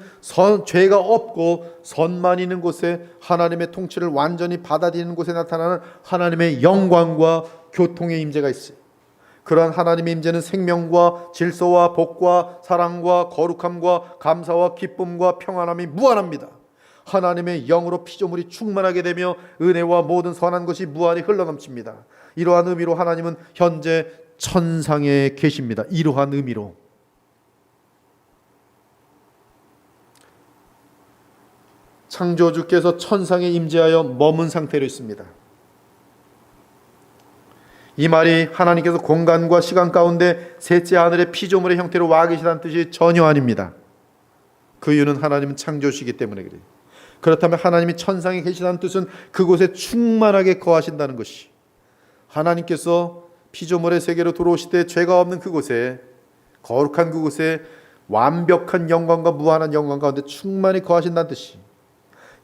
[SPEAKER 2] 죄가 없고 선만 있는 곳에 하나님의 통치를 완전히 받아들이는 곳에 나타나는 하나님의 영광과 교통의 임재가 있어요. 그러한 하나님의 임재는 생명과 질서와 복과 사랑과 거룩함과 감사와 기쁨과 평안함이 무한합니다. 하나님의 영으로 피조물이 충만하게 되며 은혜와 모든 선한 것이 무한히 흘러넘칩니다. 이러한 의미로 하나님은 현재 천상에 계십니다. 이러한 의미로 창조주께서 천상에 임재하여 머문 상태로 있습니다. 이 말이 하나님께서 공간과 시간 가운데 셋째 하늘의 피조물의 형태로 와 계시다는 뜻이 전혀 아닙니다. 그 이유는 하나님은 창조주시기 때문에 그래요. 그렇다면 하나님이 천상에 계시다는 뜻은 그곳에 충만하게 거하신다는 것이, 하나님께서 피조물의 세계로 들어오실 때 죄가 없는 그곳에, 거룩한 그곳에 완벽한 영광과 무한한 영광 가운데 충만히 거하신다는 뜻이,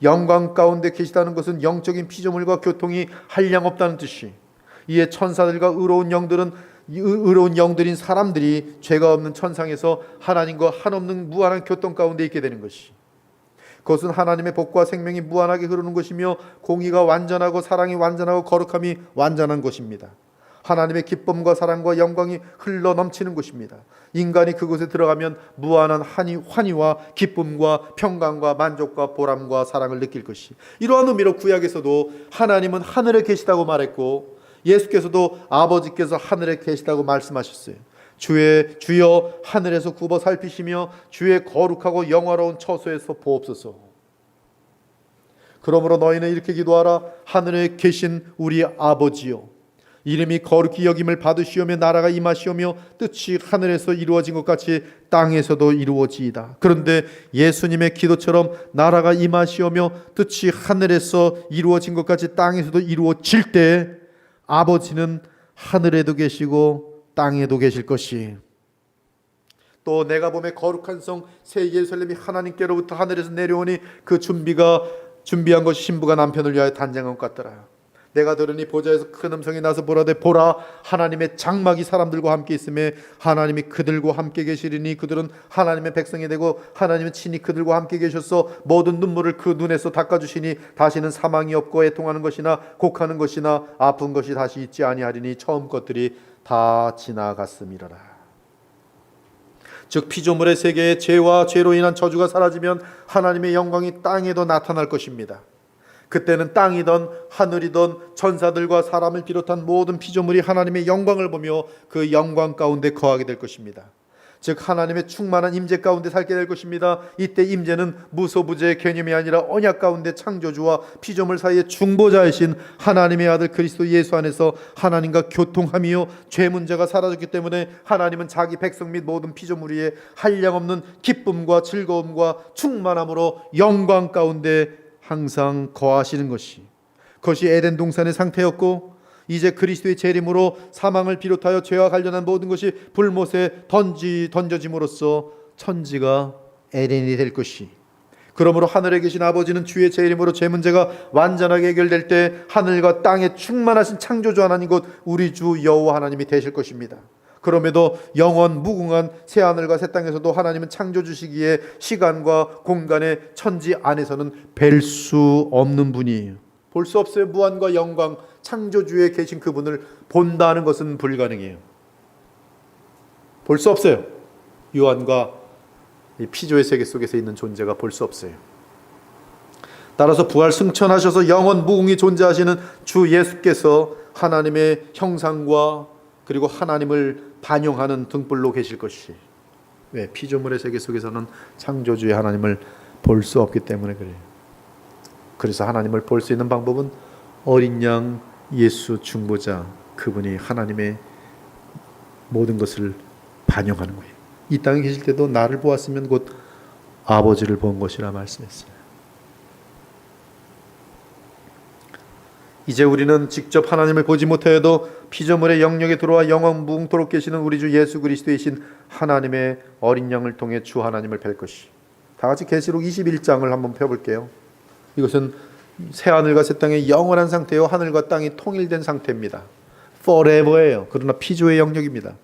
[SPEAKER 2] 영광 가운데 계시다는 것은 영적인 피조물과 교통이 한량 없다는 뜻이, 이에 천사들과 의로운 영들인 사람들이 죄가 없는 천상에서 하나님과 한없는 무한한 교통 가운데 있게 되는 것이, 그것은 하나님의 복과 생명이 무한하게 흐르는 것이며 공의가 완전하고 사랑이 완전하고 거룩함이 완전한 것입니다. 하나님의 기쁨과 사랑과 영광이 흘러 넘치는 곳입니다. 인간이 그곳에 들어가면 무한한 환희와 기쁨과 평강과 만족과 보람과 사랑을 느낄 것이, 이러한 의미로 구약에서도 하나님은 하늘에 계시다고 말했고 예수께서도 아버지께서 하늘에 계시다고 말씀하셨어요. 주여 하늘에서 굽어 살피시며 주의 거룩하고 영화로운 처소에서 보옵소서. 그러므로 너희는 이렇게 기도하라. 하늘에 계신 우리 아버지여, 이름이 거룩히 여김을 받으시오며 나라가 임하시오며 뜻이 하늘에서 이루어진 것 같이 땅에서도 이루어지이다. 그런데 예수님의 기도처럼 나라가 임하시오며 뜻이 하늘에서 이루어진 것 같이 땅에서도 이루어질 때 아버지는 하늘에도 계시고 땅에도 계실 것이, 또 내가 보매 거룩한 성 새 예루살렘이 하나님께로부터 하늘에서 내려오니 그 준비한 것이 신부가 남편을 위하여 단장한 것 같더라. 내가 들으니 보좌에서 큰 음성이 나서 보라되 보라 하나님의 장막이 사람들과 함께 있음에 하나님이 그들과 함께 계시리니 그들은 하나님의 백성이 되고 하나님은 친히 그들과 함께 계셔서 모든 눈물을 그 눈에서 닦아주시니 다시는 사망이 없고 애통하는 것이나 곡하는 것이나 아픈 것이 다시 있지 아니하리니 처음 것들이 다 지나갔음이로라. 즉 피조물의 세계에 죄와 죄로 인한 저주가 사라지면 하나님의 영광이 땅에도 나타날 것입니다. 그때는 땅이든 하늘이든 천사들과 사람을 비롯한 모든 피조물이 하나님의 영광을 보며 그 영광 가운데 거하게 될 것입니다. 즉 하나님의 충만한 임재 가운데 살게 될 것입니다. 이때 임재는 무소부재의 개념이 아니라 언약 가운데 창조주와 피조물 사이의 중보자이신 하나님의 아들 그리스도 예수 안에서 하나님과 교통하며 죄 문제가 사라졌기 때문에 하나님은 자기 백성 및 모든 피조물 위에 한량없는 기쁨과 즐거움과 충만함으로 영광 가운데 항상 거하시는 것이, 그것이 에덴 동산의 상태였고 이제 그리스도의 재림으로 사망을 비롯하여 죄와 관련한 모든 것이 불못에 던져짐으로써 천지가 에덴이 될 것이, 그러므로 하늘에 계신 아버지는 주의 재림으로 죄 문제가 완전하게 해결될 때 하늘과 땅에 충만하신 창조주 하나님 곧 우리 주 여호와 하나님이 되실 것입니다. 그럼에도 영원 무궁한 새하늘과 새 땅에서도 하나님은 창조주시기에 시간과 공간의 천지 안에서는 뵐 수 없는 분이에요. 볼 수 없어요. 무한과 영광, 창조주에 계신 그분을 본다는 것은 불가능해요. 볼 수 없어요. 유한과 이 피조의 세계 속에서 있는 존재가 볼 수 없어요. 따라서 부활 승천하셔서 영원 무궁히 존재하시는 주 예수께서 하나님의 형상과 그리고 하나님을 반영하는 등불로 계실 것이, 왜? 피조물의 세계 속에서는 창조주의 하나님을 볼 수 없기 때문에 그래요. 그래서 하나님을 볼 수 있는 방법은 어린 양 예수 중보자, 그분이 하나님의 모든 것을 반영하는 거예요. 이 땅에 계실 때도 나를 보았으면 곧 아버지를 본 것이라 말씀했어요. 이제 우리는 직접 하나님을 보지 못하여도 피조물의 영역에 들어와 영원 무궁토록 계시는 우리 주 예수 그리스도이신 하나님의 어린 양을 통해 주 하나님을 뵐 것이. 다 같이 계시록 21장을 한번 펴볼게요. 이것은 새하늘과 새 땅의 영원한 상태요, 하늘과 땅이 통일된 상태입니다. forever예요. 그러나 피조의 영역입니다.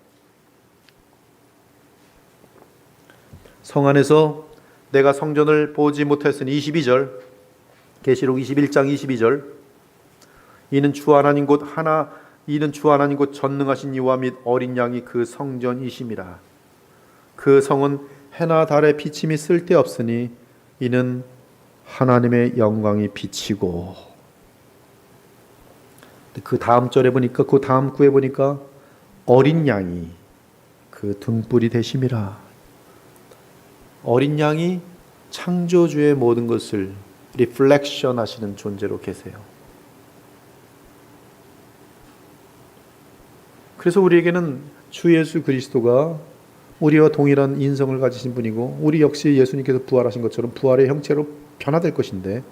[SPEAKER 2] 성 안에서 내가 성전을 보지 못했으니 22절, 계시록 21장 22절, 이는 주 하나님 곧 전능하신 이와 및 어린 양이 그 성전이심이라. 그 성은 해나 달의 비침이 쓸데없으니 이는 하나님의 영광이 비치고. 그 다음 절에 보니까, 그 다음 구에 보니까 어린 양이 그 등불이 되심이라. 어린 양이 창조주의 모든 것을 리플렉션 하시는 존재로 계세요. 그래서 우리에게는 주 예수 그리스도가 우리와 동일한 인성을 가지신 분이고, 우리 역시 예수님께서 부활하신 것처럼 부활의 형체로 변화될 것인데,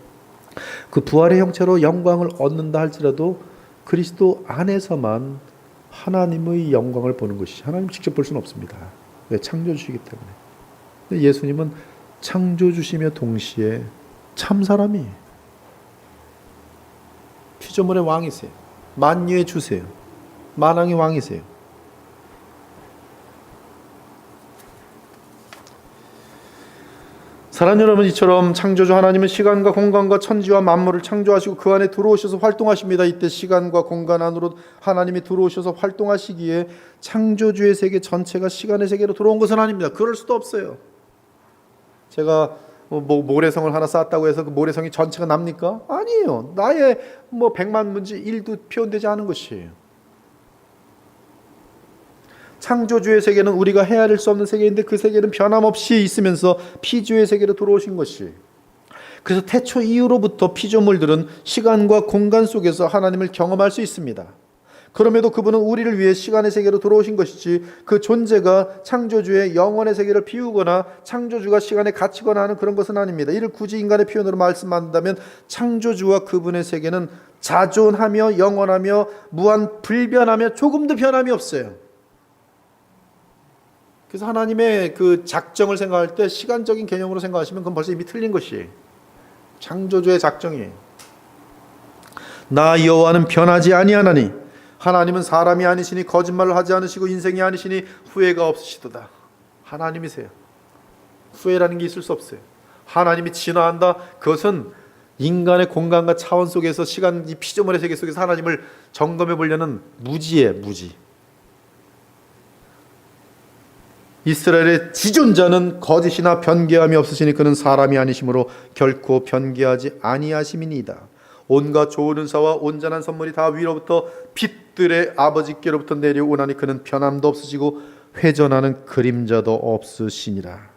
[SPEAKER 2] 그 부활의 형체로 영광을 얻는다 할지라도 그리스도 안에서만 하나님의 영광을 보는 것이, 하나님 직접 볼 수는 없습니다. 왜? 창조주시기 때문에. 근데 예수님은 창조주시며 동시에 참사람이에요. 피조물의 왕이세요. 만유의 주세요. 만왕의 왕이세요. 사랑하는 여러분, 이처럼 창조주 하나님은 시간과 공간과 천지와 만물을 창조하시고 그 안에 들어오셔서 활동하십니다. 이때 시간과 공간 안으로 하나님이 들어오셔서 활동하시기에 창조주의 세계 전체가 시간의 세계로 들어온 것은 아닙니다. 그럴 수도 없어요. 제가 모래성을 하나 쌓았다고 해서 그 모래성이 전체가 납니까? 아니에요. 나의 100만 분지 1도 표현되지 않은 것이에요. 창조주의 세계는 우리가 헤아릴 수 없는 세계인데, 그 세계는 변함없이 있으면서 피조의 세계로 들어오신 것이. 그래서 태초 이후로부터 피조물들은 시간과 공간 속에서 하나님을 경험할 수 있습니다. 그럼에도 그분은 우리를 위해 시간의 세계로 들어오신 것이지, 그 존재가 창조주의 영원의 세계를 비우거나 창조주가 시간에 갇히거나 하는 그런 것은 아닙니다. 이를 굳이 인간의 표현으로 말씀한다면 창조주와 그분의 세계는 자존하며 영원하며 무한 불변하며 조금도 변함이 없어요. 그래서 하나님의 그 작정을 생각할 때 시간적인 개념으로 생각하시면 그건 벌써 이미 틀린 것이에요. 창조주의 작정이에요. 나 여호와는 변하지 아니하나니, 하나님은 사람이 아니시니 거짓말을 하지 않으시고 인생이 아니시니 후회가 없으시도다. 하나님이세요. 후회라는 게 있을 수 없어요. 하나님이 진화한다, 그것은 인간의 공간과 차원 속에서 시간, 이 피조물의 세계 속에서 하나님을 점검해 보려는 무지예요, 무지. 이스라엘의 지존자는 거짓이나 변개함이 없으시니 그는 사람이 아니시므로 결코 변개하지 아니하심이니이다. 온갖 좋은 은사와 온전한 선물이 다 위로부터 빛들의 아버지께로부터 내려오나니 그는 변함도 없으시고 회전하는 그림자도 없으시니라.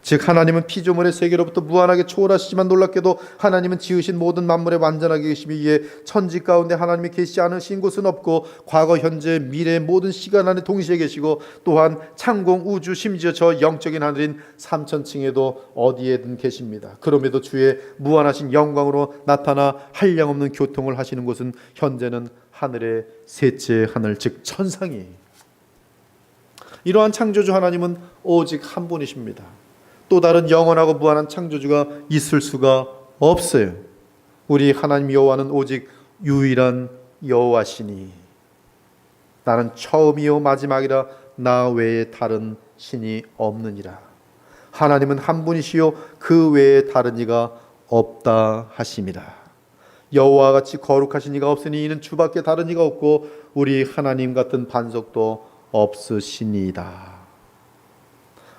[SPEAKER 2] 즉 하나님은 피조물의 세계로부터 무한하게 초월하시지만 놀랍게도 하나님은 지으신 모든 만물에 완전하게 계시기 위해 천지 가운데 하나님이 계시지 않으신 곳은 없고 과거 현재 미래 모든 시간 안에 동시에 계시고, 또한 창공 우주 심지어 저 영적인 하늘인 삼천층에도 어디에든 계십니다. 그럼에도 주의 무한하신 영광으로 나타나 한량없는 교통을 하시는 곳은 현재는 하늘의 셋째 하늘, 즉 천상이에요. 이러한 창조주 하나님은 오직 한 분이십니다. 또 다른 영원하고 무한한 창조주가 있을 수가 없어요. 우리 하나님 여호와는 오직 유일한 여호와시니 나는 처음이요 마지막이라 나 외에 다른 신이 없느니라. 하나님은 한 분이시요 그 외에 다른 이가 없다 하심이라. 여호와와 같이 거룩하신 이가 없으니 이는 주밖에 다른 이가 없고 우리 하나님 같은 반석도 없으시니이다.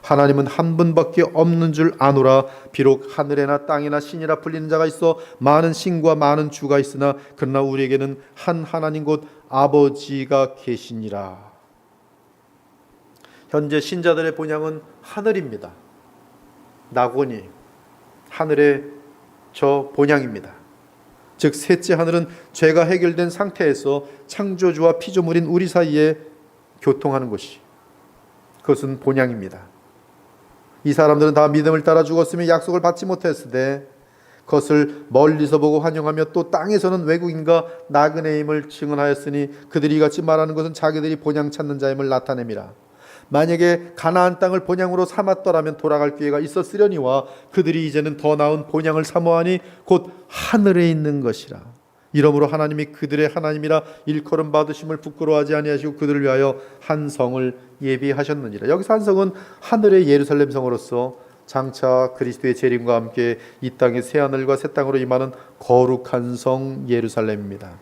[SPEAKER 2] 하나님은 한 분밖에 없는 줄 아노라. 비록 하늘에나 땅에나 신이라 불리는 자가 있어 많은 신과 많은 주가 있으나 그러나 우리에게는 한 하나님 곧 아버지가 계시니라. 현재 신자들의 본향은 하늘입니다. 낙원이 하늘의 저 본향입니다. 즉 셋째 하늘은 죄가 해결된 상태에서 창조주와 피조물인 우리 사이에 교통하는 것이, 그것은 본향입니다. 이 사람들은 다 믿음을 따라 죽었으며 약속을 받지 못했을 때 그것을 멀리서 보고 환영하며 또 땅에서는 외국인과 나그네임을 증언하였으니 그들이 이같이 말하는 것은 자기들이 본향 찾는 자임을 나타냅니다. 만약에 가나안 땅을 본향으로 삼았더라면 돌아갈 기회가 있었으려니와 그들이 이제는 더 나은 본향을 사모하니 곧 하늘에 있는 것이라. 이러므로 하나님이 그들의 하나님이라 일컬음 받으심을 부끄러워하지 아니하시고 그들을 위하여 한 성을 예비하셨느니라. 여기서 한 성은 하늘의 예루살렘 성으로서 장차 그리스도의 재림과 함께 이 땅의 새 하늘과 새 땅으로 임하는 거룩한 성 예루살렘입니다.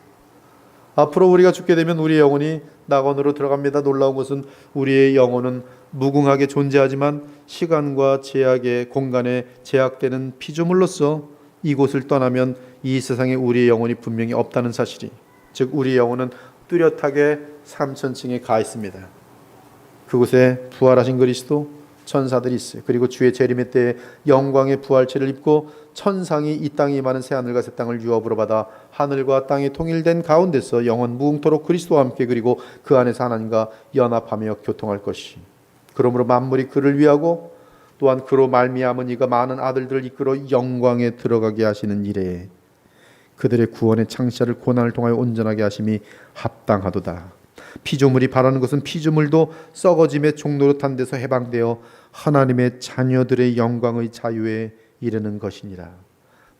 [SPEAKER 2] 앞으로 우리가 죽게 되면 우리의 영혼이 낙원으로 들어갑니다. 놀라운 것은 우리의 영혼은 무궁하게 존재하지만 시간과 제약의 공간에 제약되는 피조물로서 이곳을 떠나면 이 세상에 우리의 영혼이 분명히 없다는 사실이, 즉 우리의 영혼은 뚜렷하게 삼천층에 가 있습니다. 그곳에 부활하신 그리스도, 천사들이 있어요. 그리고 주의 재림의 때에 영광의 부활체를 입고 천상이 이 땅에 임하는 새하늘과 새 땅을 유업으로 받아 하늘과 땅이 통일된 가운데서 영원 무궁토록 그리스도와 함께 그리고 그 안에서 하나님과 연합하며 교통할 것이, 그러므로 만물이 그를 위하고 또한 그로 말미암은 이가 많은 아들들을 이끌어 영광에 들어가게 하시는 이래 그들의 구원의 창시자를 고난을 통하여 온전하게 하심이 합당하도다. 피조물이 바라는 것은 피조물도 썩어짐의 종노릇한 데서 해방되어 하나님의 자녀들의 영광의 자유에 이르는 것이니라.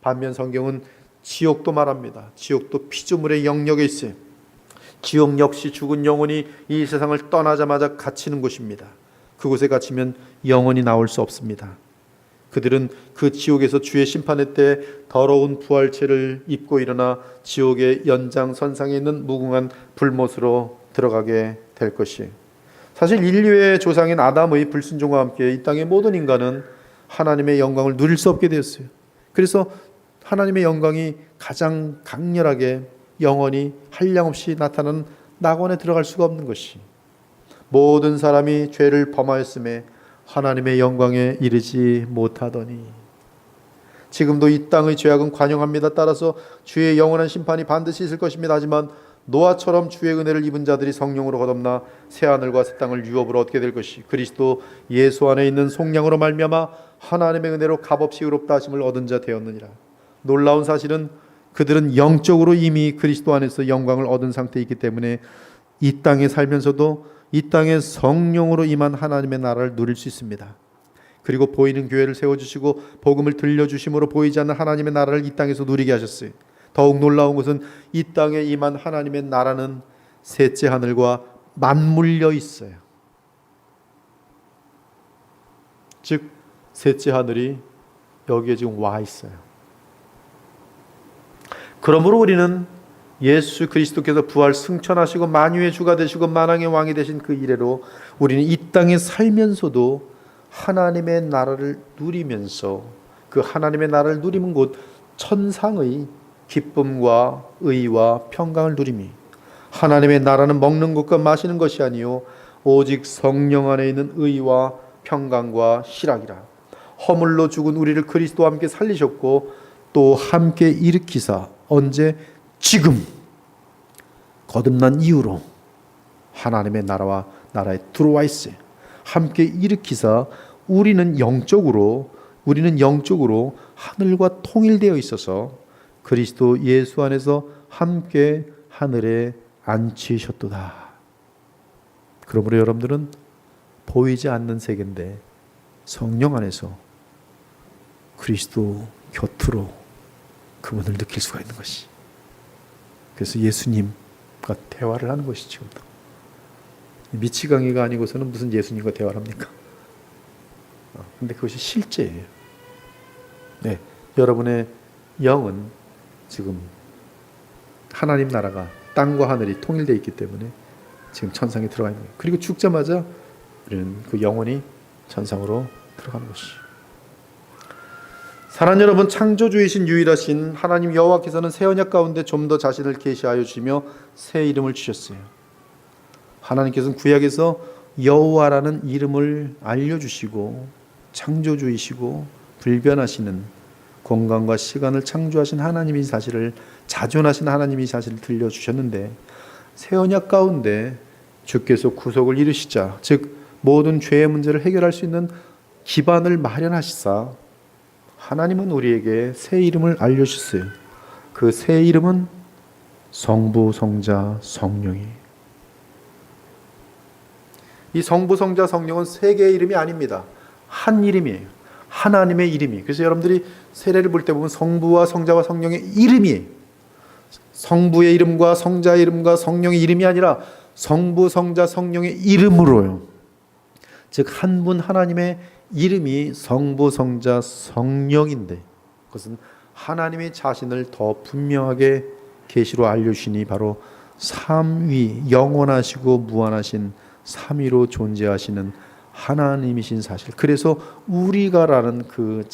[SPEAKER 2] 반면 성경은 지옥도 말합니다. 지옥도 피조물의 영역에 있어요. 지옥 역시 죽은 영혼이 이 세상을 떠나자마자 갇히는 곳입니다. 그곳에 갇히면 영원히 나올 수 없습니다. 그들은 그 지옥에서 주의 심판의 때 더러운 부활체를 입고 일어나 지옥의 연장선상에 있는 무궁한 불못으로 들어가게 될 것이에요. 사실 인류의 조상인 아담의 불순종과 함께 이 땅의 모든 인간은 하나님의 영광을 누릴 수 없게 되었어요. 그래서 하나님의 영광이 가장 강렬하게 영원히 한량없이 나타나는 낙원에 들어갈 수가 없는 것이, 모든 사람이 죄를 범하였음에 하나님의 영광에 이르지 못하더니, 지금도 이 땅의 죄악은 관영합니다. 따라서 주의 영원한 심판이 반드시 있을 것입니다. 하지만 노아처럼 주의 은혜를 입은 자들이 성령으로 거듭나 새하늘과 새 땅을 유업으로 얻게 될 것이, 그리스도 예수 안에 있는 속량으로 말미암아 하나님의 은혜로 값없이 의롭다 하심을 얻은 자 되었느니라. 놀라운 사실은 그들은 영적으로 이미 그리스도 안에서 영광을 얻은 상태에 있기 때문에 이 땅에 살면서도 이 땅에 성령으로 임한 하나님의 나라를 누릴 수 있습니다. 그리고 보이는 교회를 세워주시고 복음을 들려주심으로 보이지 않는 하나님의 나라를 이 땅에서 누리게 하셨어요. 더욱 놀라운 것은 이 땅에 임한 하나님의 나라는 셋째 하늘과 맞물려 있어요. 즉 셋째 하늘이 여기에 지금 와 있어요. 그러므로 우리는 예수 그리스도께서 부활 승천하시고 만유의 주가 되시고 만왕의 왕이 되신 그 이래로 우리는 이 땅에 살면서도 하나님의 나라를 누리면서 그 하나님의 나라를 누리면 곧 천상의 기쁨과 의와 평강을 누림이, 하나님의 나라는 먹는 것과 마시는 것이 아니요 오직 성령 안에 있는 의와 평강과 희락이라. 허물로 죽은 우리를 그리스도와 함께 살리셨고 또 함께 일으키사, 언제? 지금 거듭난 이후로 하나님의 나라와 나라에 들어와 있어요. 함께 일으키사 우리는 영적으로 하늘과 통일되어 있어서 그리스도 예수 안에서 함께 하늘에 앉히셨도다. 그러므로 여러분들은 보이지 않는 세계인데 성령 안에서 그리스도 곁으로 그분을 느낄 수가 있는 것이, 그래서 예수님과 대화를 하는 것이 지금도. 미치광이가 아니고서는 무슨 예수님과 대화를 합니까? 근데 그것이 실제예요. 네, 여러분의 영은 지금 하나님 나라가 땅과 하늘이 통일되어 있기 때문에 지금 천상에 들어가 있는 거예요. 그리고 죽자마자 우리는 그 영혼이 천상으로 들어가는 것이. 사랑하는 여러분, 창조주이신 유일하신 하나님 여호와께서는 새 언약 가운데 좀 더 자신을 계시하여 주시며 새 이름을 주셨어요. 하나님께서는 구약에서 여호와라는 이름을 알려주시고 창조주이시고 불변하시는 공간과 시간을 창조하신 하나님이 사실을, 자존하신 하나님이 사실을 들려주셨는데, 새 언약 가운데 주께서 구속을 이루시자, 즉 모든 죄의 문제를 해결할 수 있는 기반을 마련하시사 하나님은 우리에게 새 이름을 알려주셨어요. 그 새 이름은 성부, 성자, 성령이에요. 이 성부, 성자, 성령은 세 개의 이름이 아닙니다. 한 이름이에요. 하나님의 이름이. 그래서 여러분들이 세례를 볼 때 보면 성부와 성자와 성령의 이름이에요. 성부의 이름과 성자의 이름과 성령의 이름이 아니라 성부, 성자, 성령의 이름으로요. 즉 한 분 하나님의 이름이 성부, 성자, 성령인데, 그것은 하나님의 자신을 더 분명하게 계시로 알려주시니 바로 삼위, 영원하시고 무한하신 삼위로 존재하시는 하나님이신 사실. 그래서 우리가라는 그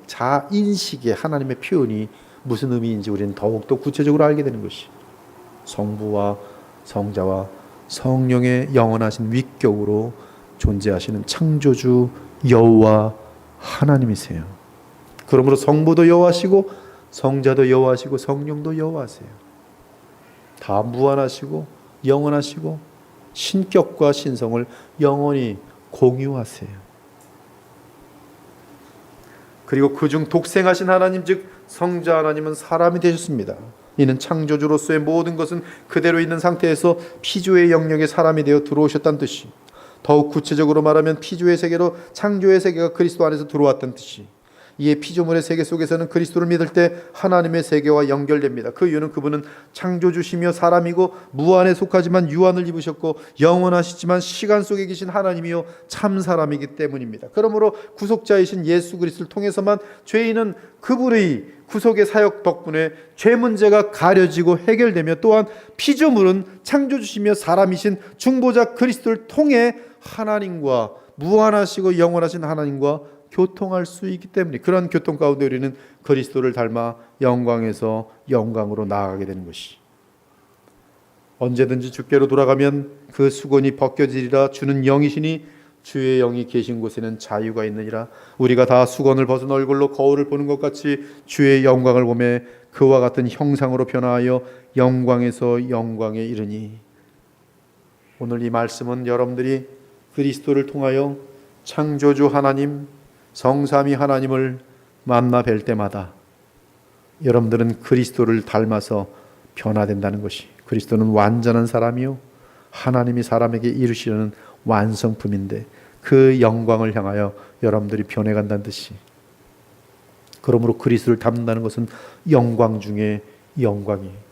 [SPEAKER 2] 자인식의 하나님의 표현이 무슨 의미인지 우리는 더욱더 구체적으로 알게 되는 것이, 성부와 성자와 성령의 영원하신 위격으로 존재하시는 창조주 여호와 하나님이세요. 그러므로 성부도 여호와시고 성자도 여호와시고 성령도 여호와세요. 다 무한하시고 영원하시고 신격과 신성을 영원히 공유하세요. 그리고 그중 독생하신 하나님, 즉 성자 하나님은 사람이 되셨습니다. 이는 창조주로서의 모든 것은 그대로 있는 상태에서 피조의 영역에 사람이 되어 들어오셨다는 뜻이, 더욱 구체적으로 말하면 피조의 세계로 창조의 세계가 그리스도 안에서 들어왔다는 뜻이, 이에 피조물의 세계 속에서는 그리스도를 믿을 때 하나님의 세계와 연결됩니다. 그 이유는 그분은 창조주시며 사람이고 무한에 속하지만 유한을 입으셨고 영원하시지만 시간 속에 계신 하나님이요 참 사람이기 때문입니다. 그러므로 구속자이신 예수 그리스도를 통해서만 죄인은 그분의 구속의 사역 덕분에 죄 문제가 가려지고 해결되며, 또한 피조물은 창조주시며 사람이신 중보자 그리스도를 통해 하나님과, 무한하시고 영원하신 하나님과 교통할 수 있기 때문에, 그런 교통 가운데 우리는 그리스도를 닮아 영광에서 영광으로 나아가게 되는 것이, 언제든지 주께로 돌아가면 그 수건이 벗겨지리라. 주는 영이시니 주의 영이 계신 곳에는 자유가 있느니라. 우리가 다 수건을 벗은 얼굴로 거울을 보는 것 같이 주의 영광을 보며 그와 같은 형상으로 변화하여 영광에서 영광에 이르니. 오늘 이 말씀은 여러분들이 그리스도를 통하여 창조주 하나님, 성삼위 하나님을 만나 뵐 때마다 여러분들은 그리스도를 닮아서 변화된다는 것이, 그리스도는 완전한 사람이요 하나님이 사람에게 이루시려는 완성품인데 그 영광을 향하여 여러분들이 변해간다는 뜻이, 그러므로 그리스도를 닮는다는 것은 영광 중에 영광이에요.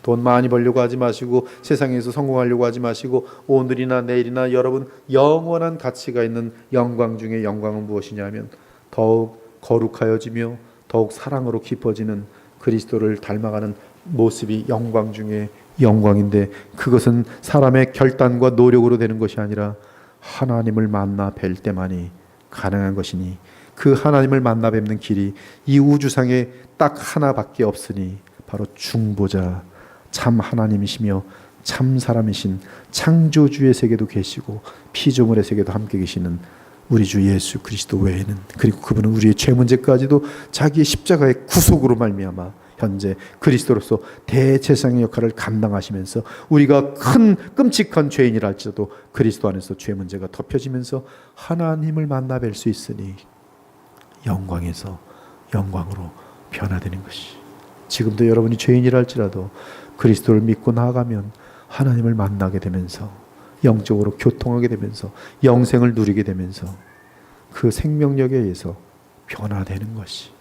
[SPEAKER 2] 돈 많이 벌려고 하지 마시고 세상에서 성공하려고 하지 마시고 오늘이나 내일이나 여러분 영원한 가치가 있는 영광 중에 영광은 무엇이냐 하면 더욱 거룩하여지며 더욱 사랑으로 깊어지는 그리스도를 닮아가는 모습이 영광 중에 영광인데, 그것은 사람의 결단과 노력으로 되는 것이 아니라 하나님을 만나 뵐 때만이 가능한 것이니, 그 하나님을 만나 뵙는 길이 이 우주상에 딱 하나밖에 없으니 바로 중보자, 참 하나님이시며 참 사람이신 창조주의 세계도 계시고 피조물의 세계도 함께 계시는 우리 주 예수 그리스도 외에는, 그리고 그분은 우리의 죄 문제까지도 자기의 십자가의 구속으로 말미암아 현재 그리스도로서 대제사장의 역할을 감당하시면서 우리가 큰 끔찍한 죄인이라 할지라도 그리스도 안에서 죄 문제가 덮여지면서 하나님을 만나 뵐 수 있으니 영광에서 영광으로 변화되는 것이, 지금도 여러분이 죄인이라 할지라도 그리스도를 믿고 나아가면 하나님을 만나게 되면서 영적으로 교통하게 되면서 영생을 누리게 되면서 그 생명력에 의해서 변화되는 것이,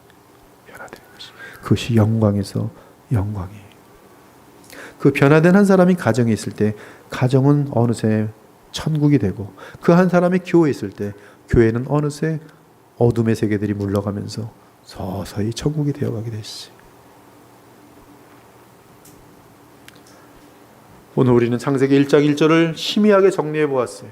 [SPEAKER 2] 그것이 영광에서 영광이에요. 그 변화된 한 사람이 가정에 있을 때 가정은 어느새 천국이 되고, 그 한 사람이 교회에 있을 때 교회는 어느새 어둠의 세계들이 물러가면서 서서히 천국이 되어가게 됐어요. 오늘 우리는 창세기 1장 1절을 심의하게 정리해 보았어요.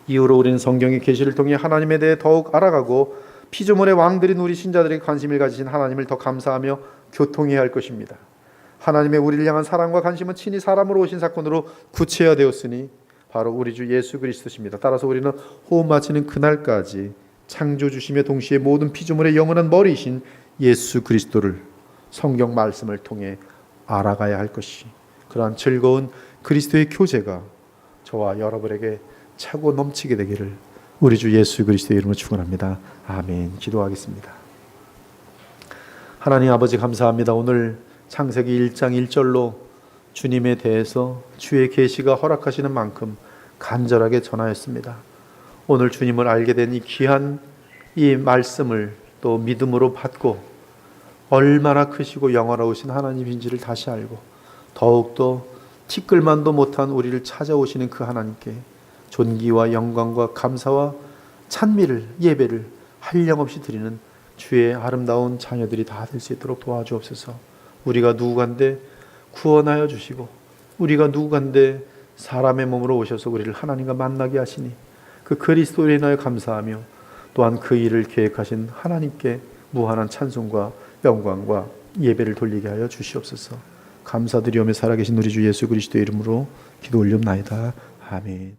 [SPEAKER 2] 이후로 우리는 성경의 계시를 통해 하나님에 대해 더욱 알아가고 피조물의 왕들인 우리 신자들에게 관심을 가지신 하나님을 더 감사하며 교통해야 할 것입니다. 하나님의 우리를 향한 사랑과 관심은 친히 사람으로 오신 사건으로 구체화되었으니 바로 우리 주 예수 그리스도십니다. 따라서 우리는 호흡 마치는 그날까지 창조주심에 동시에 모든 피조물의 영원한 머리이신 예수 그리스도를 성경 말씀을 통해 알아가야 할 것이, 그러한 즐거운 그리스도의 교제가 저와 여러분에게 차고 넘치게 되기를 우리 주 예수 그리스도의 이름으로 축원합니다. 아멘. 기도하겠습니다. 하나님 아버지 감사합니다. 오늘 창세기 1장 1절로 주님에 대해서 주의 계시가 허락하시는 만큼 간절하게 전하였습니다. 오늘 주님을 알게 된 이 귀한 이 말씀을 또 믿음으로 받고 얼마나 크시고 영원하신 하나님인지를 다시 알고 더욱더 티끌만도 못한 우리를 찾아오시는 그 하나님께 존귀와 영광과 감사와 찬미를, 예배를 한량없이 드리는 주의 아름다운 자녀들이 다 될 수 있도록 도와주옵소서. 우리가 누구간데 구원하여 주시고 우리가 누구간데 사람의 몸으로 오셔서 우리를 하나님과 만나게 하시니 그 그리스도로 인하여 감사하며 또한 그 일을 계획하신 하나님께 무한한 찬송과 영광과 예배를 돌리게 하여 주시옵소서. 감사드리오며 살아계신 우리 주 예수 그리스도의 이름으로 기도 올리옵나이다. 아멘.